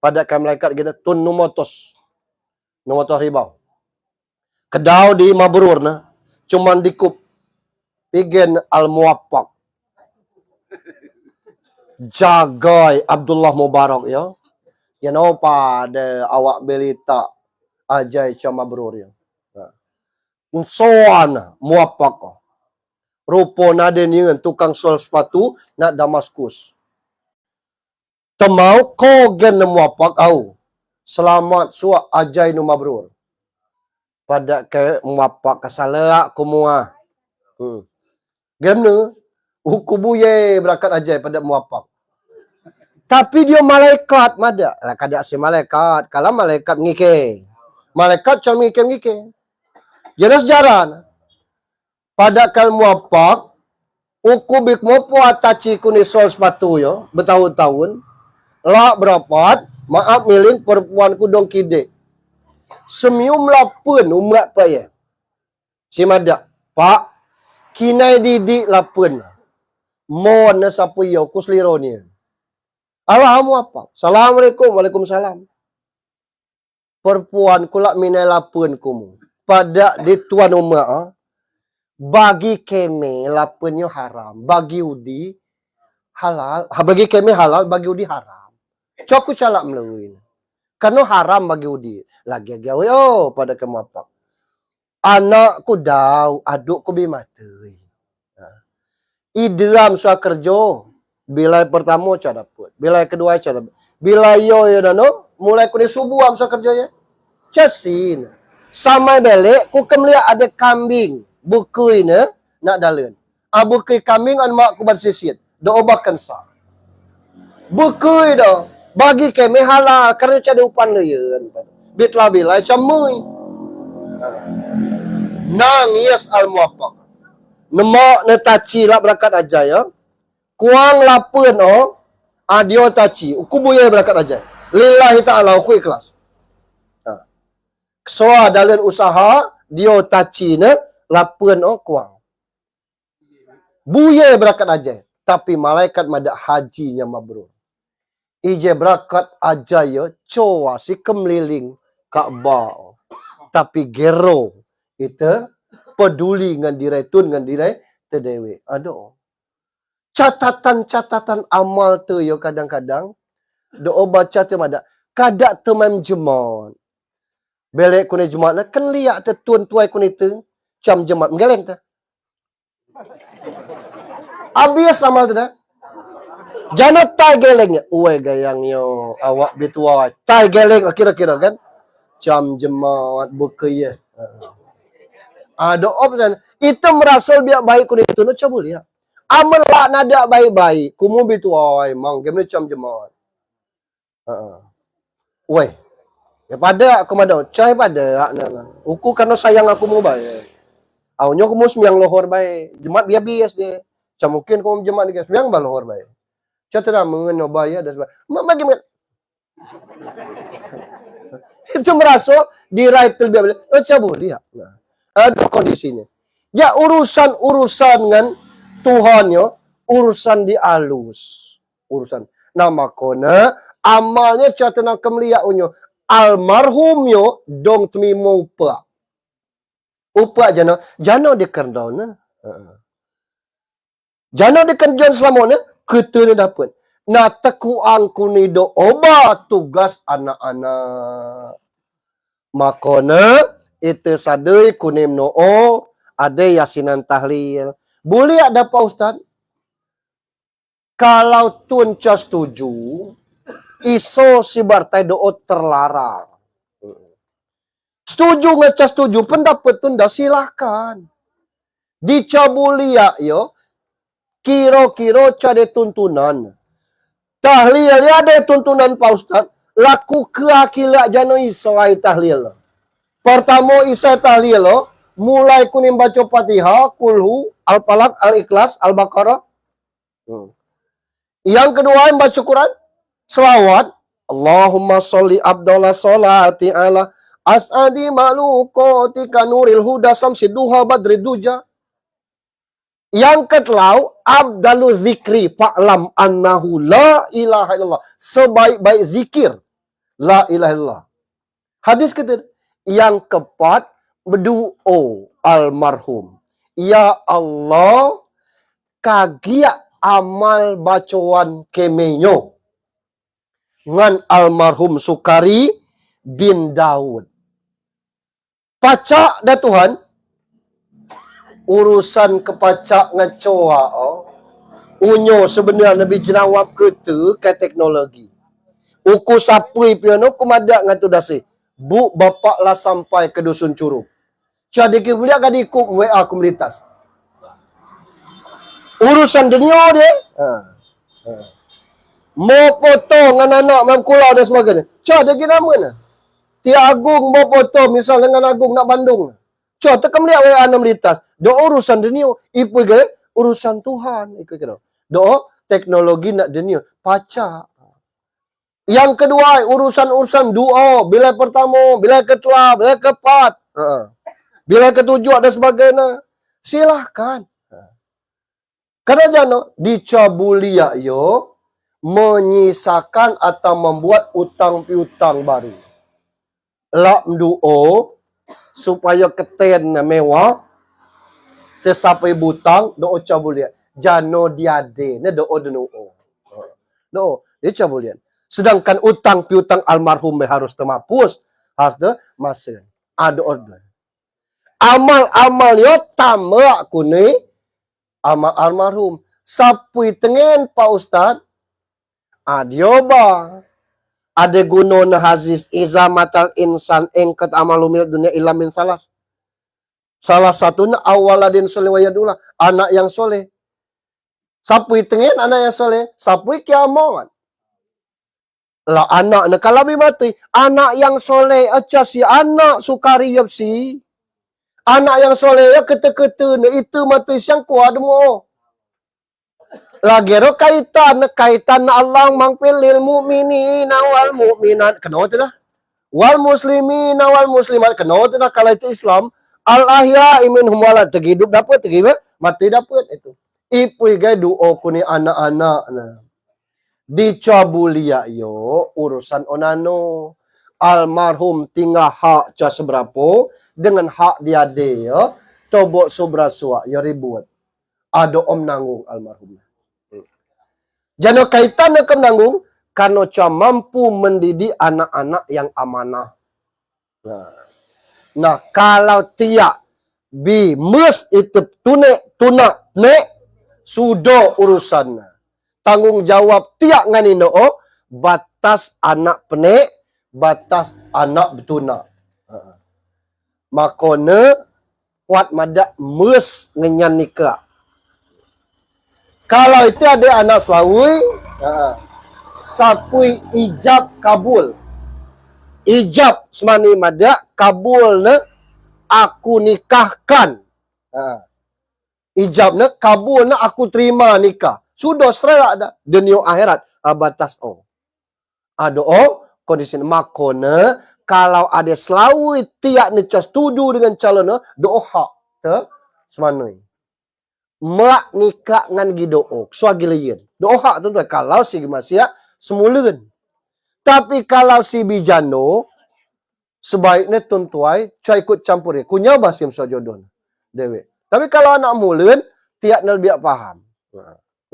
Padakan malaikat gina tun numotos ribau. Kedau di mabrur na. Cuman dikup. Pigen al-muwaffaq. Jagai Abdullah Mubarak ya. Ya no pada awak belita ajai cuma mabrur ya. Soan muwaffaq. Rupo naden yang tukang sol sepatu nak Damaskus. Temau kogen muwaffaq au. Selamat suak ajai nu mabrur. Pada ke muwaffaq kasalak kumua. Game ni hukubuye berakat ajai pada muwaffaq. Tapi dia malaikat mada. Lah kada si malaikat. Kalau malaikat ngike. Malaikat cuma ngike. Jadi sejarah. Pada kal muwaffaq ukubik mopo ataci kuni sol sepatu yo bertahun-tahun. Lah berapat maaf miling perempuan kudong kide. Semium lapun umrat paya. Si mada. Pak kinai didik lapun. Mon na sapu yo kusliro ni. Alhamdulillah apa? Assalamualaikum. Waalaikumsalam. Perempuan kulak minai lapun kumu. Pada di tuan rumah. Bagi keme lapunnya haram. Bagi udi halal. Bagi keme halal. Bagi udi haram. Coku calak melalui. Karena haram bagi udi. Lagi gawe. Oh pada kamu apa? Anakku dau. Adukku bimateri. Ideam suah kerja. Bilai pertama cara dapat. Bilai kedua cara dapat. Bilai yo ya dano. Mulai kuni subuh am suah kerja ya. Casin. Samai belek. Ku kemeliak ada kambing. Bukui ne. Nak dalan. Bukui kambing an mak ku bersisit. Do obakan sah. Bukui do. Bagi kami halal. Kerana cara upan dia. Bitlah bilai camui. Nang yes al-muwaffaq. Nemak ne taci lah berakat aja ya. Kuang lapun oh. Dia taci. Kubuya berakat aja. Lillahi ta'ala aku ikhlas. Soa dalam usaha. Dia taci ne. Lapun oh kuang. Buya berakat aja. Tapi malaikat madak hajinya mabrur. Ije berakat aja ya. Cowa si kemeliling Ka'bah. Tapi gero. Itu peduli dengan diri tun dengan diri terdewe. Aduh. Catatan-catatan amal tu yo kadang-kadang doa baca tu ada kadak temam jemaat. Belek kune jemaat na kan liak te tuan tuai kune tu cam jemaat mgeleng tu. Abis amal tu dah. Jangan tai gelengnya. Uwe gayang yo awak bitua. Tai geleng kira-kira kan. Cam jemaat bukaya. Doa pesan. Itu merasul biak baik kune tu no coba lihat. Amal lah nada baik-baik. Kumu bituai. Mang game ni cam jemaat. Weh. Ya pada aku madau. Cai pada. Uku karena sayang aku mau baik. Awaknya aku mau sembiang lohor baik. Jemaat dia bias dia. Cam mungkin aku jemaat dia sembiang balohor baik. Cai tidak mengenyoba ya. Bagaimana? Itu merasa di right terlebih. Coba lihat. Ada kondisinya. Ya urusan dengan Tuhan yo, urusan di alus. Urusan. Nama kona, amalnya catana kemeliak unyo. Almarhum yo, dong temimo upa. Upa jana. Jana dikendau na. Jana dikendau selama na, kita ni dapat. Na tekuang kuni do obat tugas anak-anak. Makona, itu sadai kunim no'o, ada yasinan tahlil. Boleh ada Pak Ustaz? Kalau tun ca setuju, iso si bartai doa terlarang. Setuju ngeca setuju, pendapat tunda silahkan. Dicabulia yo, kiro-kiro cade tuntunan. Tahlil ya ada tuntunan Pak Ustaz. Laku keakila jano iso ai tahlil. Pertama isa tahlil lo. Mulai kuning baca Fatihah, Kulhu, Al-Falaq, Al-Ikhlas, Al-Baqarah. Yang kedua yang baca Quran, selawat. Allahumma sholli abdallah sholati ala as'adi malukotika nuril huda samsi duha badri duja. Yang kedua, abdalu zikri fa'lam annahu la ilaha illallah. Sebaik-baik zikir La ilaha illallah. Hadis kata, yang keempat, berdoa almarhum. Ya Allah, kagia amal bacaan kemenyo. Ngan almarhum Sukari bin Daud. Pacak dah Tuhan, urusan kepacak ngacoa unyo sebenarnya Nabi jenawab kata ke teknologi. Uku sapui piano kumadak ngatu dasi. Bu bapak lah sampai ke dusun Curug. Jadi kita boleh kadi ikut WA komunitas. Urusan dunia dia. Mau foto dengan anak mamkulau dan sebagainya. Jadi kita mana? Tia Agung mau foto misal dengan Agung nak Bandung. Cuma tekan dia WA komunitas. Doa urusan dunia. Ipu ke urusan Tuhan. Ikut kira. Doa teknologi nak dunia. Pacak. Yang kedua, urusan-urusan doa. Bila pertama, bila kedua, bila keempat. Bila ketujuh dan sebagainya. Silahkan. Kerana jano, dicabulia yo, menyisakan atau membuat utang piutang baru. Lak doa, supaya keten mewah, tersapai butang, doa cabulia. Jano diade, ne doa doa. Doa, dia cabulia. Sedangkan utang piutang almarhum harus termapus. Harus masa. Ada order. Amal-amal yo tamak kuni. Amal almarhum. Sapui tengen Pak Ustaz. Adioba. Ada guna na hazis. Iza matal insan engkat amalumil dunia ilamin salas. Salah satunya awaladin solewayadullah. Anak yang soleh. Sapui tengen anak yang soleh. Sapui kiamat. Lah anak na kalabi mati. Anak yang soleh aja si anak Sukari yapsi. Anak yang soleh ya kete-kete na itu mati siang kuat mo. Lagi ro kaitan na Allah mangpilil mu'minin wal mu'minat. Kenapa tu dah? Wal muslimin wal muslimat. Kenapa tu dah kalau itu Islam? Al ahya minhum wala terhidup dapat terhidup mati dapat itu. Ipu gay doa kuni anak-anak na. Dicabulia yo urusan onano. Almarhum tinggal hak ca seberapa dengan hak dia de yo tobok sobrasua yo ribut. Ada om nanggung almarhum. Jano kaitan dengan nanggung karena ca mampu mendidik anak-anak yang amanah. Nah kalau tiak bi mus itu tunak ne sudah urusannya. Tanggung jawab tiak nganino batas anak penek, batas anak betunak. Makona kuat madak mus ngenyan nikah. Kalau itu ada anak selawui, sapui ijab kabul. Ijab semani madak kabul ne aku nikahkan. Ijab ne kabul ne aku terima nikah. Sudah serak dah dunia akhirat batas ada kondisi makona kalau ada selawi tiak ni setuju dengan calon doa hak te semanoi. Mak nikah ngan gidoa suagi lain. Doa hak tu kalau si masia semulakan. Tapi kalau si bijano sebaiknya tuntuai cai ikut campur dia. Kunya basim sojodoh dewe. Tapi kalau anak mulen tiak lebih paham.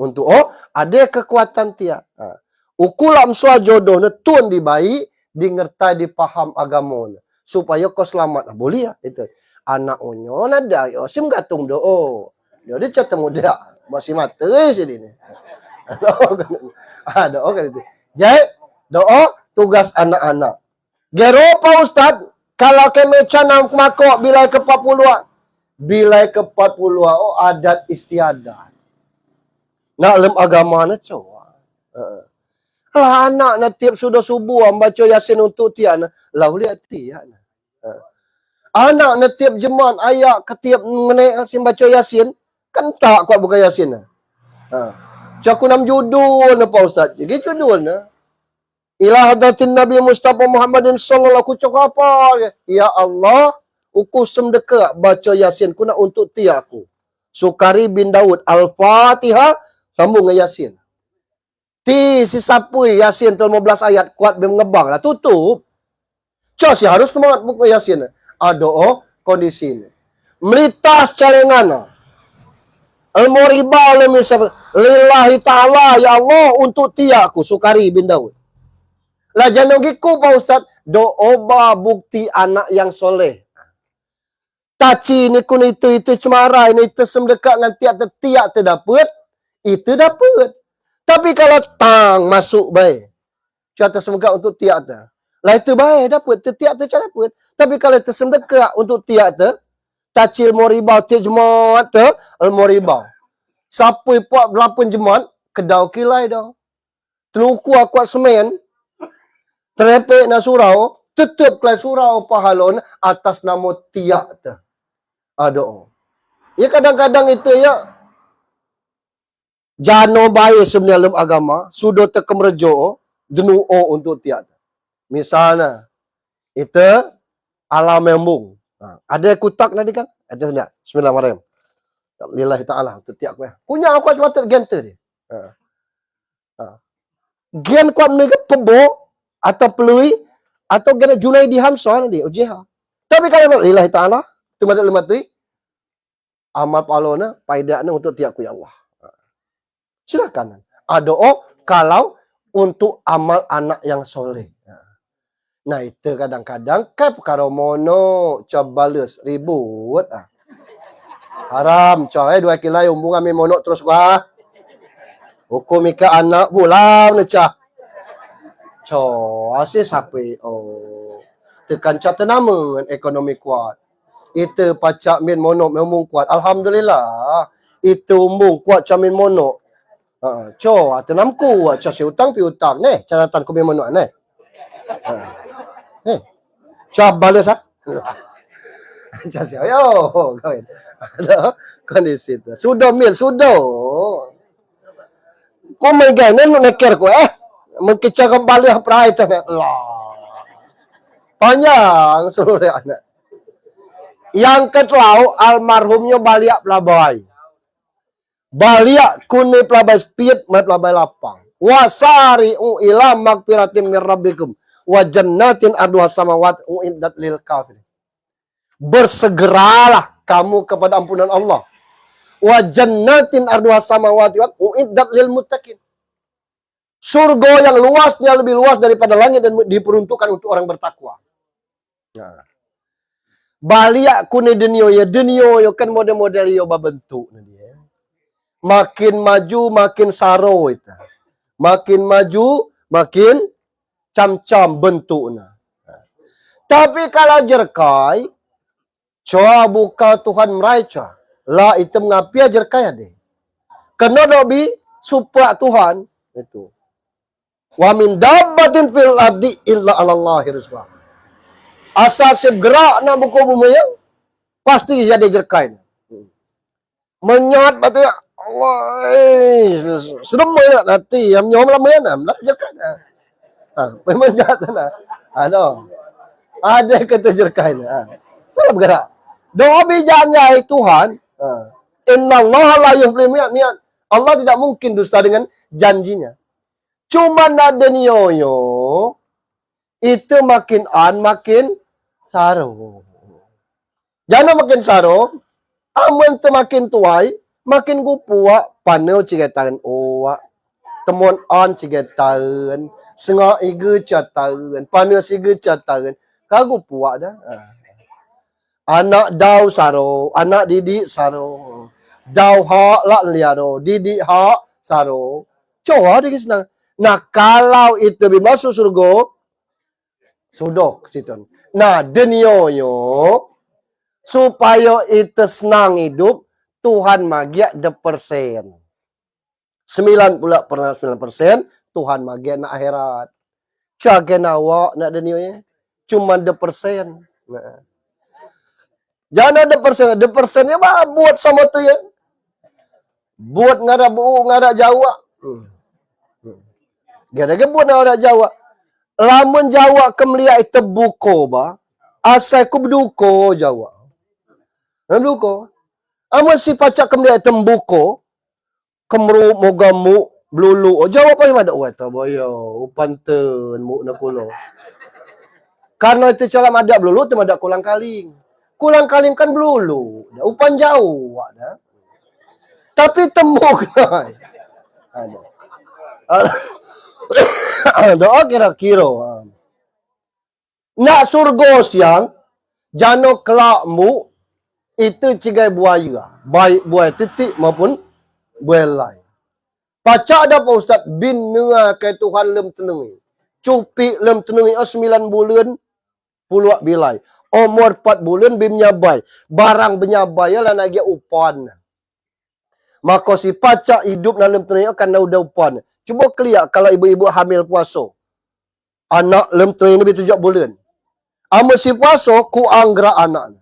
Untuk ada kekuatan tiak. Ukulam sua jodoh ne tun di bayi di ngertai di paham agama supaya kau selamat. Boleh ya itu. Anak onyo nada yo sim gatung do. Dia ketemu dia masih mati sini ni. Ada kan itu. Jadi doa tugas anak-anak. Gero Pak Ustaz kalau kami canam makok bilai ke 40. Bilai ke 40 adat istiadat. Nak lem agama na coba. Lah anak na tiap sudah subuh baca Yasin untuk tian. Lah lihat tian. Anak na tiap jemaat ayat ketiap menaik Yasin baca Yasin kan tak kuat buka Yasin. Caku nam judul na Pak Ustaz. Jadi judul na. Ila hadratin Nabi Mustafa Muhammadin sallallahu alaihi wasallam apa? Ya Allah, uku semdeka baca Yasin kuna untuk tiaku. Sukari bin Daud Al-Fatihah sambung dengan Yasin. Ti si sapui Yasin 15 ayat kuat mengebang lah tutup. Cos ya harus teman buku Yasin. Ado kondisi ini. Melitas calengana. Al-Muribau lillahi ta'ala ya Allah untuk tiaku Sukari bin Daud. Lah janogiku Pak Ustaz doa bukti anak yang soleh. Taci ni kun itu cemara ini itu semdekat dengan tiak terdapat itu dapat. Tapi kalau tang masuk baik. Cerita semdekat untuk tiak tu. Lah itu baik dapat tiak tu cara dapat. Tapi kalau itu semdekat untuk tiak tu tacil moribau tijmat tu al-moribau. Siapa puak 8 jemaat kedau kilai dah. Teluku akuat semen terepek na surau tetap kelai surau pahalon atas nama tiak tu. Ada. Ya kadang-kadang itu ya jano baik sebenarnya dalam agama sudah terkemerjo jenuh untuk tiak. Misalnya itu alam membung. Ada kutak tadi kan? Ada tidak? Bismillahirrahmanirrahim. Lillahi ta'ala. Itu tiap aku ya. Punya aku sepatut gente dia. Gen kuat mereka pebo atau pelui atau gen Junaidi Hamzah dia. UJH. Tapi kalau lillahi ta'ala. Itu maksud lima tu. Amal palona. Paidaknya untuk tiap aku ya Allah. Silakan. Ada kalau untuk amal anak yang soleh. Nah itu kadang-kadang kan perkara mono coba balas ribut haram coy 2 kilo umbung kami mono terus gua hukum ika anak bulan necah coy asyik sapi tekan cat nama ekonomi kuat itu pacak min mono memung kuat alhamdulillah itu umbung kuat camin mono coy tenam kuat coy utang pi utang nih catatan ku min mono nih coba balas Casih yo kawin. Ada kondisi itu. Sudah mil sudah. Kau megang ni neker ko mengkecak kembali apa itu lah. Panjang seluruh anak. Yang ketlau almarhumnya baliak pelabai. Baliak kuni pelabai speed mat pelabai lapang. Wasari ila magfiratin mir rabbikum wa jannatin arduha samawati uiddat lil kafirin. Bersegeralah kamu kepada ampunan Allah. Wa jannatin arduha samawati uiddat lil muttaqin. Surga yang luasnya lebih luas daripada langit dan diperuntukkan untuk orang bertakwa. Nah. Baliak kune denio ya kan model-model yo babentuk dia. Makin maju makin saro itu. Makin maju makin cam-cam bentuknya. Tapi kalau jerkai, coba buka Tuhan meraica. Lah itu mengapi jerkai ada. Kena dobi supaya Tuhan itu. Wa min dabbatin fil ardi illa 'alallahi rizqah. Asal segera nak buka bumi yang pasti jadi jerkai. Menyat batu Allah sudah mana nanti yang nyom lah mana lah jerkai. Memang jahat nah. Ada kata jerkai nah. Salah bergerak. Doa bijanya Tuhan. Innallaha la yuhibbu mi'at. Allah tidak mungkin dusta dengan janjinya. Cuma ada nyoyo itu makin makin saro. Jangan makin saro, aman tu makin tuai, makin gupua panau cigatan owa. Temuan on cigatan, sengah igu catan, panau sigu catan. Kagu puak dah. Anak dau saro, anak didik saro. Dau hak lak liaro, didik hak saro. Coba dia senang. Nah, kalau itu masuk surga, sudah situ. Nah, denioyo supaya itu senang hidup, Tuhan magia 1%. 9% Tuhan magia nak akhirat. Cagen awak nak denionya cuma 2%. Nah. Jangan ada 2%nya buat sama tu ya. Buat ngara bu ngara Jawa. Gara-gara buat ngara Jawa. Lamun Jawa kemelia itu buko ba. Asal ku berduko Jawa. Berduko. Amun si pacak kemelia itu buko. Kemru mogamu Belulu. Oh, jawab apa yang ada? Wah, tak boyo. Upan ten, mu na kulo. Karena itu cara madak belulu, tu madak kulang kaling. Kulang kaling kan belulu. Upan jauh. Ada. Tapi temuk. Ada. Doa kira-kira. Nak surga siang, jano kelakmu, itu cigai buaya. Baik buaya titik maupun buaya lain. Pacak ada Pak Ustaz, bin nua ke Tuhan lem tenungi. Cupi lem tenungi 9 bulan, puluh bilai. Umur 4 bulan, bim nyabai. Barang benyabai lah nak upan. Maka si pacak hidup dalam tenungi akan nauda upan. Cuba keliak kalau ibu-ibu hamil puasa. Anak lem tenungi lebih 7 bulan. Ama si puasa, ku anggra anak.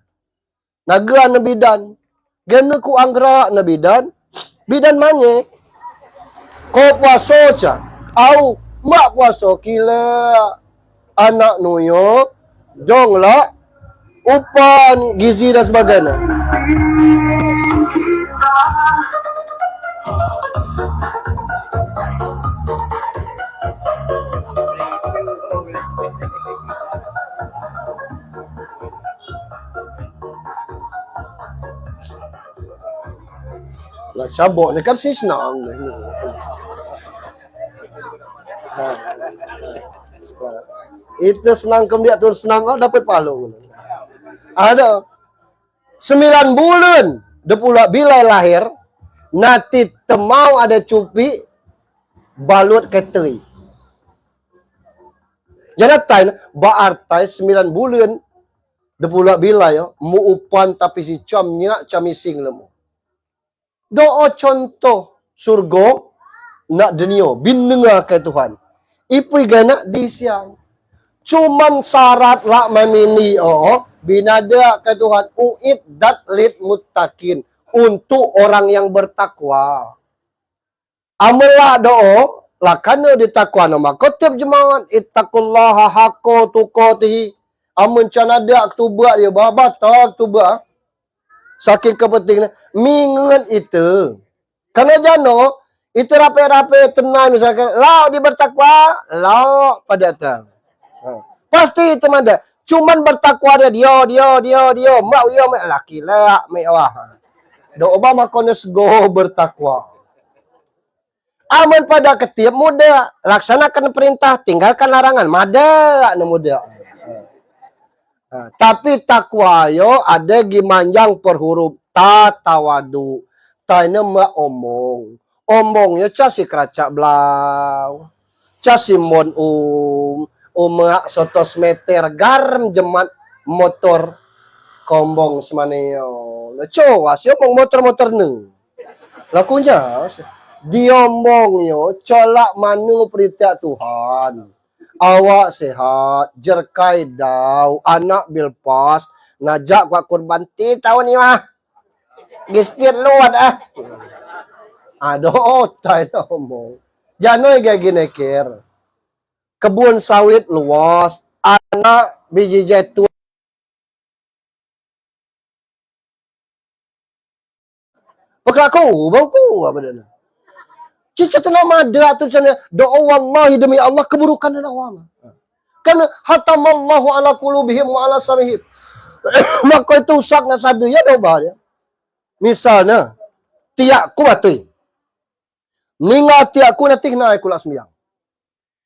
Naga na bidan. Gana ku anggra na bidan. Bidan manye. Ko puasa ca. Au mak puasa kila anak nuyo. Dong lah. Upan gizi dan sebagainya. Lah cabok ni kan si senang. Itu senang kemudian tu senang dapat palu. Ada 9 bulan dia pula bila lahir nanti temau ada cupi balut keteri. Jadi tain berarti 9 bulan dia pula bila ya mu upan tapi si camnya camising lemu. Doa contoh surga nak dunia bindengar ke Tuhan. Ipui gana di siang. Cuman syarat lah memini binada ke Tuhan uiddat lid muttaqin untuk orang yang bertakwa. Amalah doa lakana ditakwa nama kutip jemaat ittaqullaha haqqa tuqatih. Amun canada aktubah dia batal aktubah. Saking kepentingan mingat itu. Karena jano itu rapi-rapi tenang misalkan lau di bertakwa, lau pada datang. Pasti itu ada. Cuman bertakwa dia mak dia mak laki lah mewah. Doa makona sego bertakwa. Aman pada ketiap muda laksanakan perintah, tinggalkan larangan. Mada anu muda. Tapi takwa yo ada gimanjang per huruf ta tawadu. Ta ini mak omong. Omongnya casi keracak belau. Casi mon mak 100 meter garam jemat motor kombong semaneo. Coba sih omong motor-motor neng. Lakunya diomongnya colak manu perintah Tuhan. Awak sehat, jerkai dau, anak bilpas, ngajak kuat kurban ti tahun ni mah. Gispir luat Aduh, tak ngomong. Jangan kayak gini kir. Kebun sawit luas, anak biji zaitun. Pekaku, bauku apa dah? Cica telah ada tu sana doa wallahi demi Allah keburukan dan awam. Karena hatamallahu ala qulubihim wa ala samihim. Maka itu sakna sadu ya doa dia. Misalnya tiak ku mati. Ninga tiak ku nanti kena aku lah sembiang.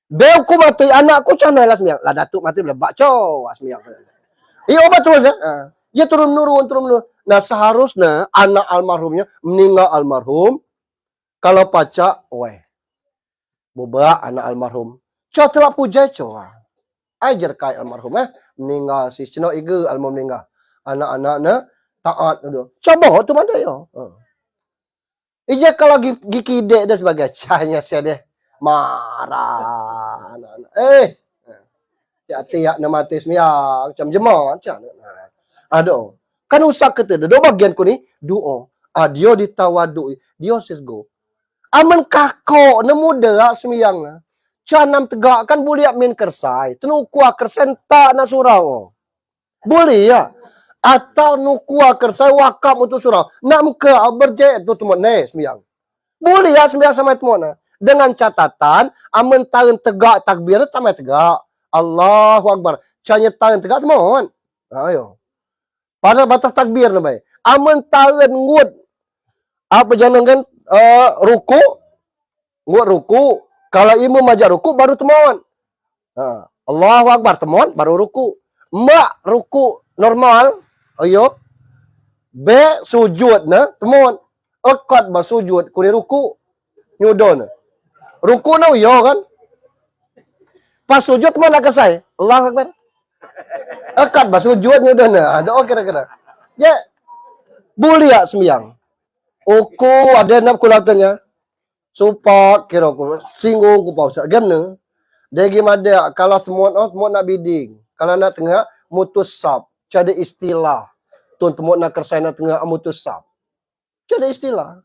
Beu ku mati anakku cana lah sembiang. Lah datuk mati bila bakco sembiang. Iya obat terus ya. Dia turun nurun. Nah seharusnya anak almarhumnya meninggal almarhum. Kalau pacak, boba anak almarhum. Coba telah puja coba. Ajar kai almarhum meninggal si cino iga almarhum meninggal. Anak-anaknya taat dulu. Coba tu mana yo. Ija kalau gigi dek dan sebagai cahnya saya deh marah anak-anak. Tiak nama mati semia macam jemaah macam. Aduh. Kan usah kita do bagian ku ni doa. Dia ditawadu. Dia sesgo. Aman kako nemu derak semiyang. Canam tegak kan boleh min kersai. Tenu kuah kersen tak nak surau. Boleh ya. Atau nu kuah kersai wakam untuk surau. Nak muka berjaya tu semua semiyang. Boleh ya semiyang sama itu mana. Dengan catatan, amun tangan tegak takbir, tamai tegak. Allahu Akbar. Caranya tangan tegak, mohon. Ayo. Pada batas takbir, namanya. Amun tangan ngut. Apa jangan kan? Ruku. Ngut ruku. Kalau imam majak ruku, baru temuan. Allahu Akbar, temuan, baru ruku. Mak ruku normal. Ayo. B sujud na, temuan. Akad ba sujud, kuni ruku. Nyudon. Ruku na yo kan? Pas sujud mana kesai? Allahu Akbar. Akad ba sujud nyudon na. Ada kira-kira. Ya. Bulia semiyang. Uku ada nak kulatannya. Supak kira ku singgung ku pausa. Gamna. Dia gimana kalau semua nak bidding. Kalau nak tengah mutus sab. Ada istilah. Tuan temu nak kersai nak tengah mutus sab. Ada istilah.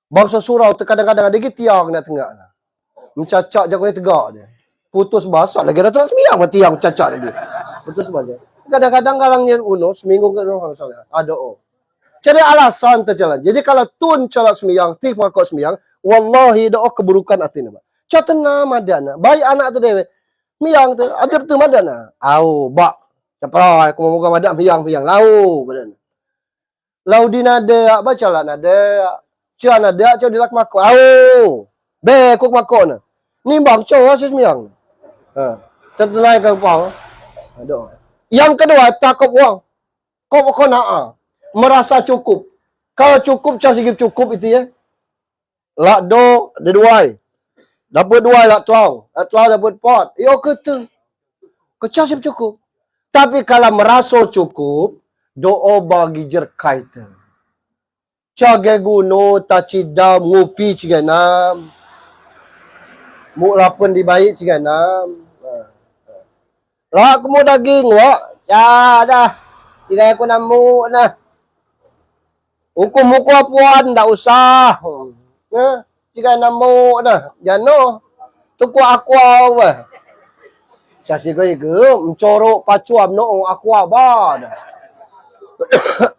Bangsa surau kadang-kadang ada tiang nak tengah. Mencacak je kau ni tegak dia. Putus basah lagi dah terus miang tiang cacat dia. Putus basah. Kadang-kadang kalangnya uno seminggu ke ada Jadi alasan terjalan. Jadi kalau tun calak semiyang, tik makok semiyang, wallahi doa keburukan atina. Catena madana. Baik anak tu dewe. Miang tu ada tu madana. Au bak. Capra aku mau muka madak miang lau madana. Lau dinada baca lah nada. Cia nada cia dilak makok. Au. Be kok makok na. Ni bang cow asis miang. Tertenai ke pau. Aduh. Yang kedua takut wang. Kau nak merasa cukup. Kalau cukup cah sikit cukup itu ya. Lak do ada duai. Dapat duai lak telau. Lak telau dapat pot. Yo kata. Kau cah sikit cukup. Tapi kalau merasa cukup, doa bagi jerkai tu. Cage guno tacidam ngupi ciganam. Muk lapun dibaik ciganam. Lah aku mau daging wak. Ya dah. Jika aku namu nah. Hukum apuan tak usah. Jika namu dah. Jano. Tuku aku apa. Casi kau ke mencorok pacuam no aku apa dah.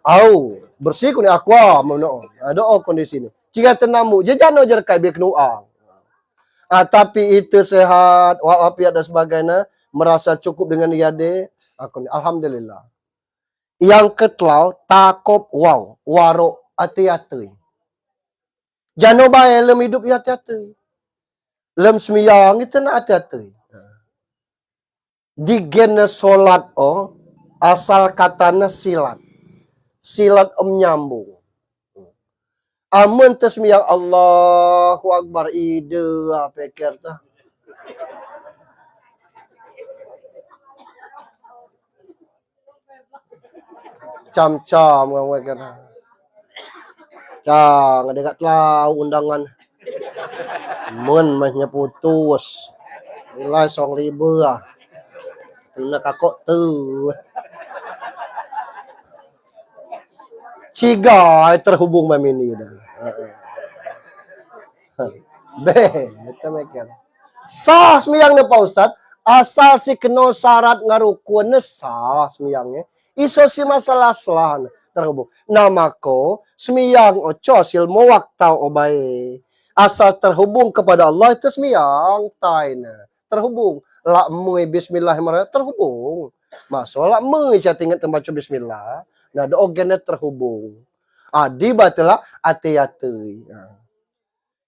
Au bersih ku ni aku no. Ada kondisi ni. Jika tenamu jano jerkai biar kenuang. Tapi itu sehat, walafiat dan sebagainya, merasa cukup dengan iade, aku ni alhamdulillah. Yang ketlau takop wow, warok hati-hati. Jano bae lem hidup hati-hati. Lem semiyang itu nak hati-hati. Di gene solat asal katanya silat. Silat nyambung. Amun tasmiyah Allahu Akbar ide pikir tah. Cam-cam ngomong kena. Cang ada kat lau undangan. Mun mahnya putus. Nilai 2,000 ah. Tuna kakok tu. Ciga terhubung mamini dah. Itu mikir. Sah semiyang ni Pak Ustaz. Asal si kena syarat ngarukun sah semiyangnya. Iso si masalah selah terhubung. Nama ko semiyang oco silmo waktau obai. Asal terhubung kepada Allah itu semiyang taina. Terhubung. Lakmu bismillahirrahmanirrahim terhubung. Masalah mengicat ingat tempat bismillah. Nah, ada organnya terhubung. Di batulah hati-hati.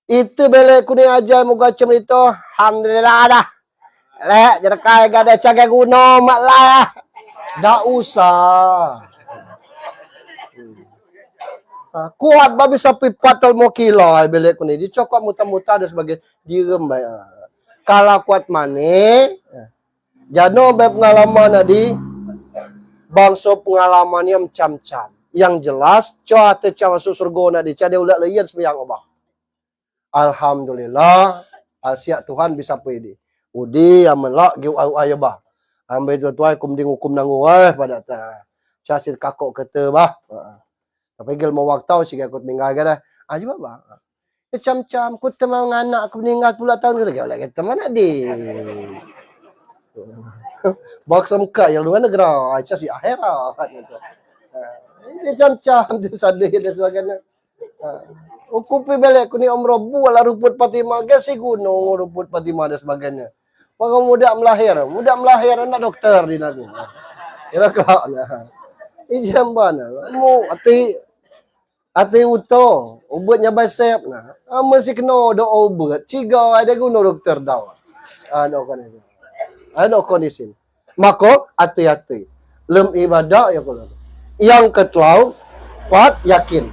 Itu belek kuning aja muka macam itu. Alhamdulillah dah. Lek jerkai gada cagai guna mak lah. Dah usah. Kuat babi sapi patal mo kilo belek kuning. Dicokok muta-muta dan sebagai direm baik. Kalau kuat mana? Jano pengalaman tadi. Bangsa pengalamannya macam-macam. Yang jelas, coba tecah masuk surga nak dicari ulat layan sembiang obah. Alhamdulillah, asyik Tuhan bisa pede. Udi amelak giu ayah bah. Ambil tuai kumding hukum nangu pada ta. Casil kakok kata bah. Tapi gel mau waktu sih aku minggai dah. Aja bah. Macam-macam ku temang anak aku meninggal pula tahun kita lagi teman adik. Baksa muka yang luar negara, Aisyah si akhirat gitu. Ini jam-jam tu sadar dan sebagainya. Kupi balik ku ni umrah buala rumput Fatimah ke si gunung rumput Fatimah dan sebagainya. Maka muda melahir nak dokter di nagu. Kira kelak nah. Ijam bana. Mu ati uto, ubatnya basep nah. Masih kena do ubat. Ciga ada guna dokter daw. Ada kondisi. Maka hati-hati. Lem ibadah ya kalau. Yang kedua, kuat yakin.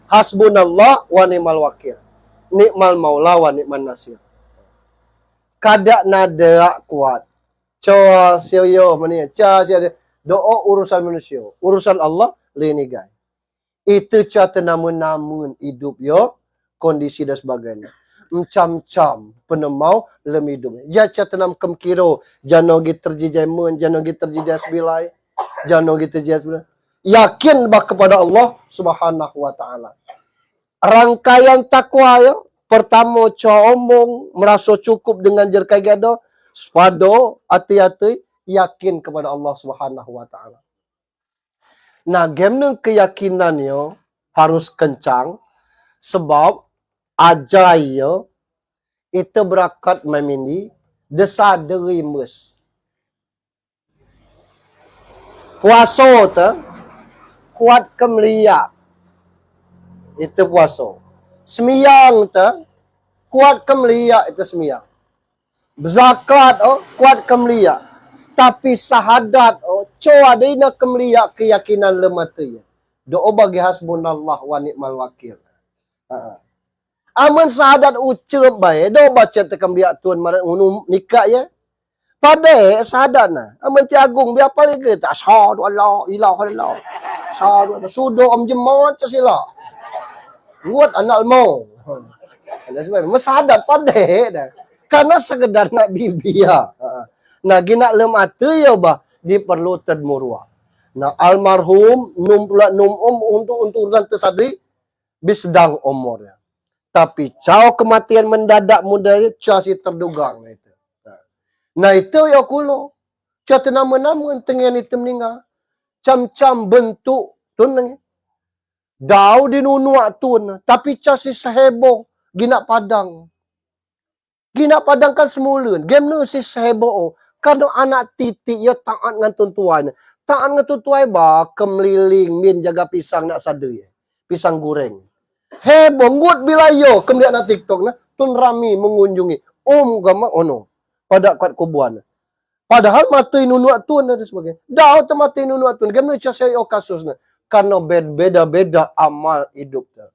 Hasbunallah wa ni'mal wakil. Nikmal maula wa ni'man nasir. Kada nada kuat. Coa sioyo mania. Ca sia doa urusan manusia. Urusan Allah linigai. Itu cara namun hidup yo kondisi dan sebagainya. Macam-macam penemau lem hidup. Jaca tenam kem kiro janogi terjijai mun janogi terjijai sebilai janogi terjijai sebilai. Yakin bah kepada Allah Subhanahu wa taala. Rangkaian takwa yo pertama omong merasa cukup dengan jerkai gado spado hati-hati yakin kepada Allah Subhanahu wa taala. Nah, game keyakinan yo harus kencang sebab ajai yo itu berakat memini desa dari mus. Puasa tu kuat kemelia. Itu puasa. Semiyang tu kuat kemelia itu semiyang. Berzakat kuat kemelia. Tapi sahadat coa dina kemelia keyakinan lemati. Doa bagi hasbunallah wa ni'mal wakil. Aman sahadat ucap baik, do baca tekam biak tuan marat nikah ya. Pada sahadat nah, aman ti agung biar apa lagi tak syahadu Allah ilah Allah. Syahadu sudo om jemaat sila. Buat anak mau. Ada sebab masahadat pada dah. Karena sekedar nak bibi ya. Nah gina lem atu ya bah diperlu tadmurwa. Nah almarhum num untuk urusan tersadri bisdang umurnya. Tapi cau kematian mendadak muda cau si terduga itu. Nah itu ya kulo. Cau nama-nama tengen itu meninggal. Cam-cam bentuk tun dau di nunuak tun. Tapi cau si sehebo gina padang. Gina padang kan semula. Game nu si sehebo. Karena anak titik ya taat dengan tuntuan. Taat dengan tuntuan bah kemeliling min jaga pisang nak sadari. Pisang goreng. Bongut bila yo kemudian na TikTok na tun rami mengunjungi gama ono pada kat kubuan. Padahal mati nunuak tun dan sebagainya. Dah tu mati nunuak tun. Game ni saya kasus na karena beda-beda amal hidup tu.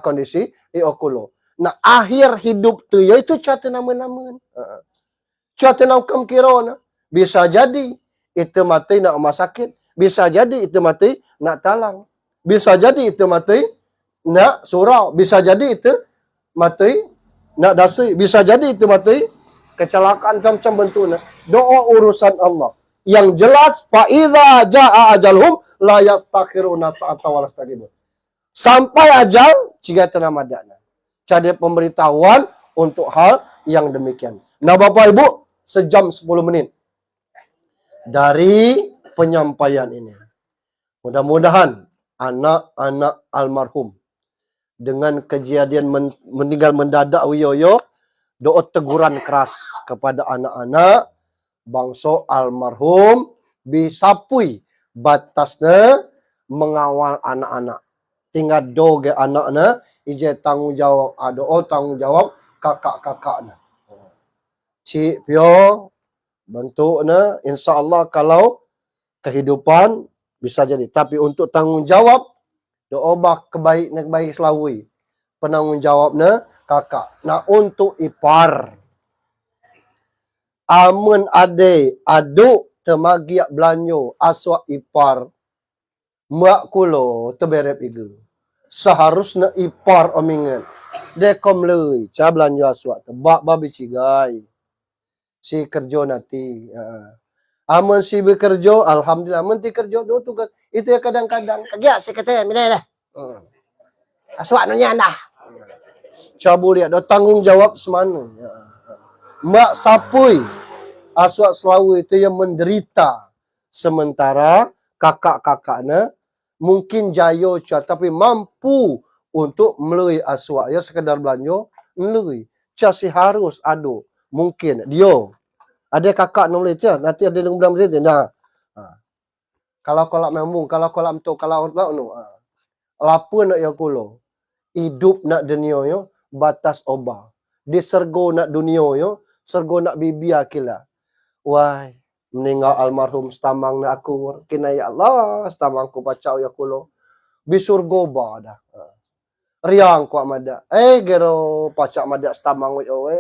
Kondisi okulo. Nah akhir hidup tu ya itu cata nama-nama. Cata nama kira na bisa jadi itu mati nak rumah sakit, bisa jadi itu mati nak talang, bisa jadi itu mati nak surau, bisa jadi itu mati nak dasi, bisa jadi itu mati kecelakaan macam-macam bentuknya. Doa urusan Allah. Yang jelas fa idza jaa ajalhum la yastakhiruna sa'ata wa lastaqim. Sampai ajal jika tenamadana. Jadi pemberitahuan untuk hal yang demikian. Nah Bapak Ibu, sejam 10 menit dari penyampaian ini. Mudah-mudahan anak-anak almarhum dengan kejadian meninggal mendadak wiyoyo, doa teguran keras kepada anak-anak bangsa almarhum bisapui batasnya mengawal anak-anak. Tinggal doge anaknya ije tanggung jawab tanggung jawab kakak-kakaknya. Cik pio bentuknya insya-Allah kalau kehidupan bisa jadi, tapi untuk tanggung jawab doa bah kebaik selawi. Penanggung jawabnya kakak. Nah untuk ipar amun ade aduk temagiak belanyo aswak ipar mak kulo teberep igu. Seharusnya ipar omingan. Dekom leuy ca belanjo aswak tebak babi cigai. Si kerja nanti. Amun si bekerja, alhamdulillah. Amun ti kerja do tugas. Itu ya kadang-kadang. Kagia si kata mina dah. Aswak nunya dah. Cabu lihat do tanggung jawab semana. Mak sapui aswak selawi itu yang menderita. Sementara kakak-kakaknya mungkin jayo tapi mampu untuk melalui aswak ya sekedar belanja melalui casi harus ada mungkin dia ada kakak nulis je nanti ada yang bilang macam nah kalau kolak memang kalau kolak untuk kalau orang nu lapa nak ya kulo hidup nak dunia yo batas obah di sergo nak dunia yo sergo nak bibi akila wai meninggal almarhum stamang na aku kina ya Allah stamangku pacau ya kulo bisurgo ba dah riang ko amada gero pacak mada stamang we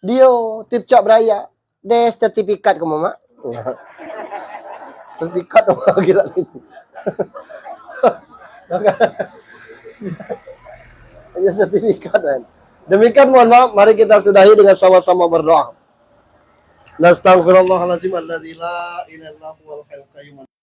dio tipcak beraya des sertifikat ke mama sertifikat apa gila ni hanya sertifikat kan demikian mohon maaf mari kita sudahi dengan sama-sama berdoa. Nastaghfirullahaladzim alladzi la ilaha illa huwal hayyul qayyum.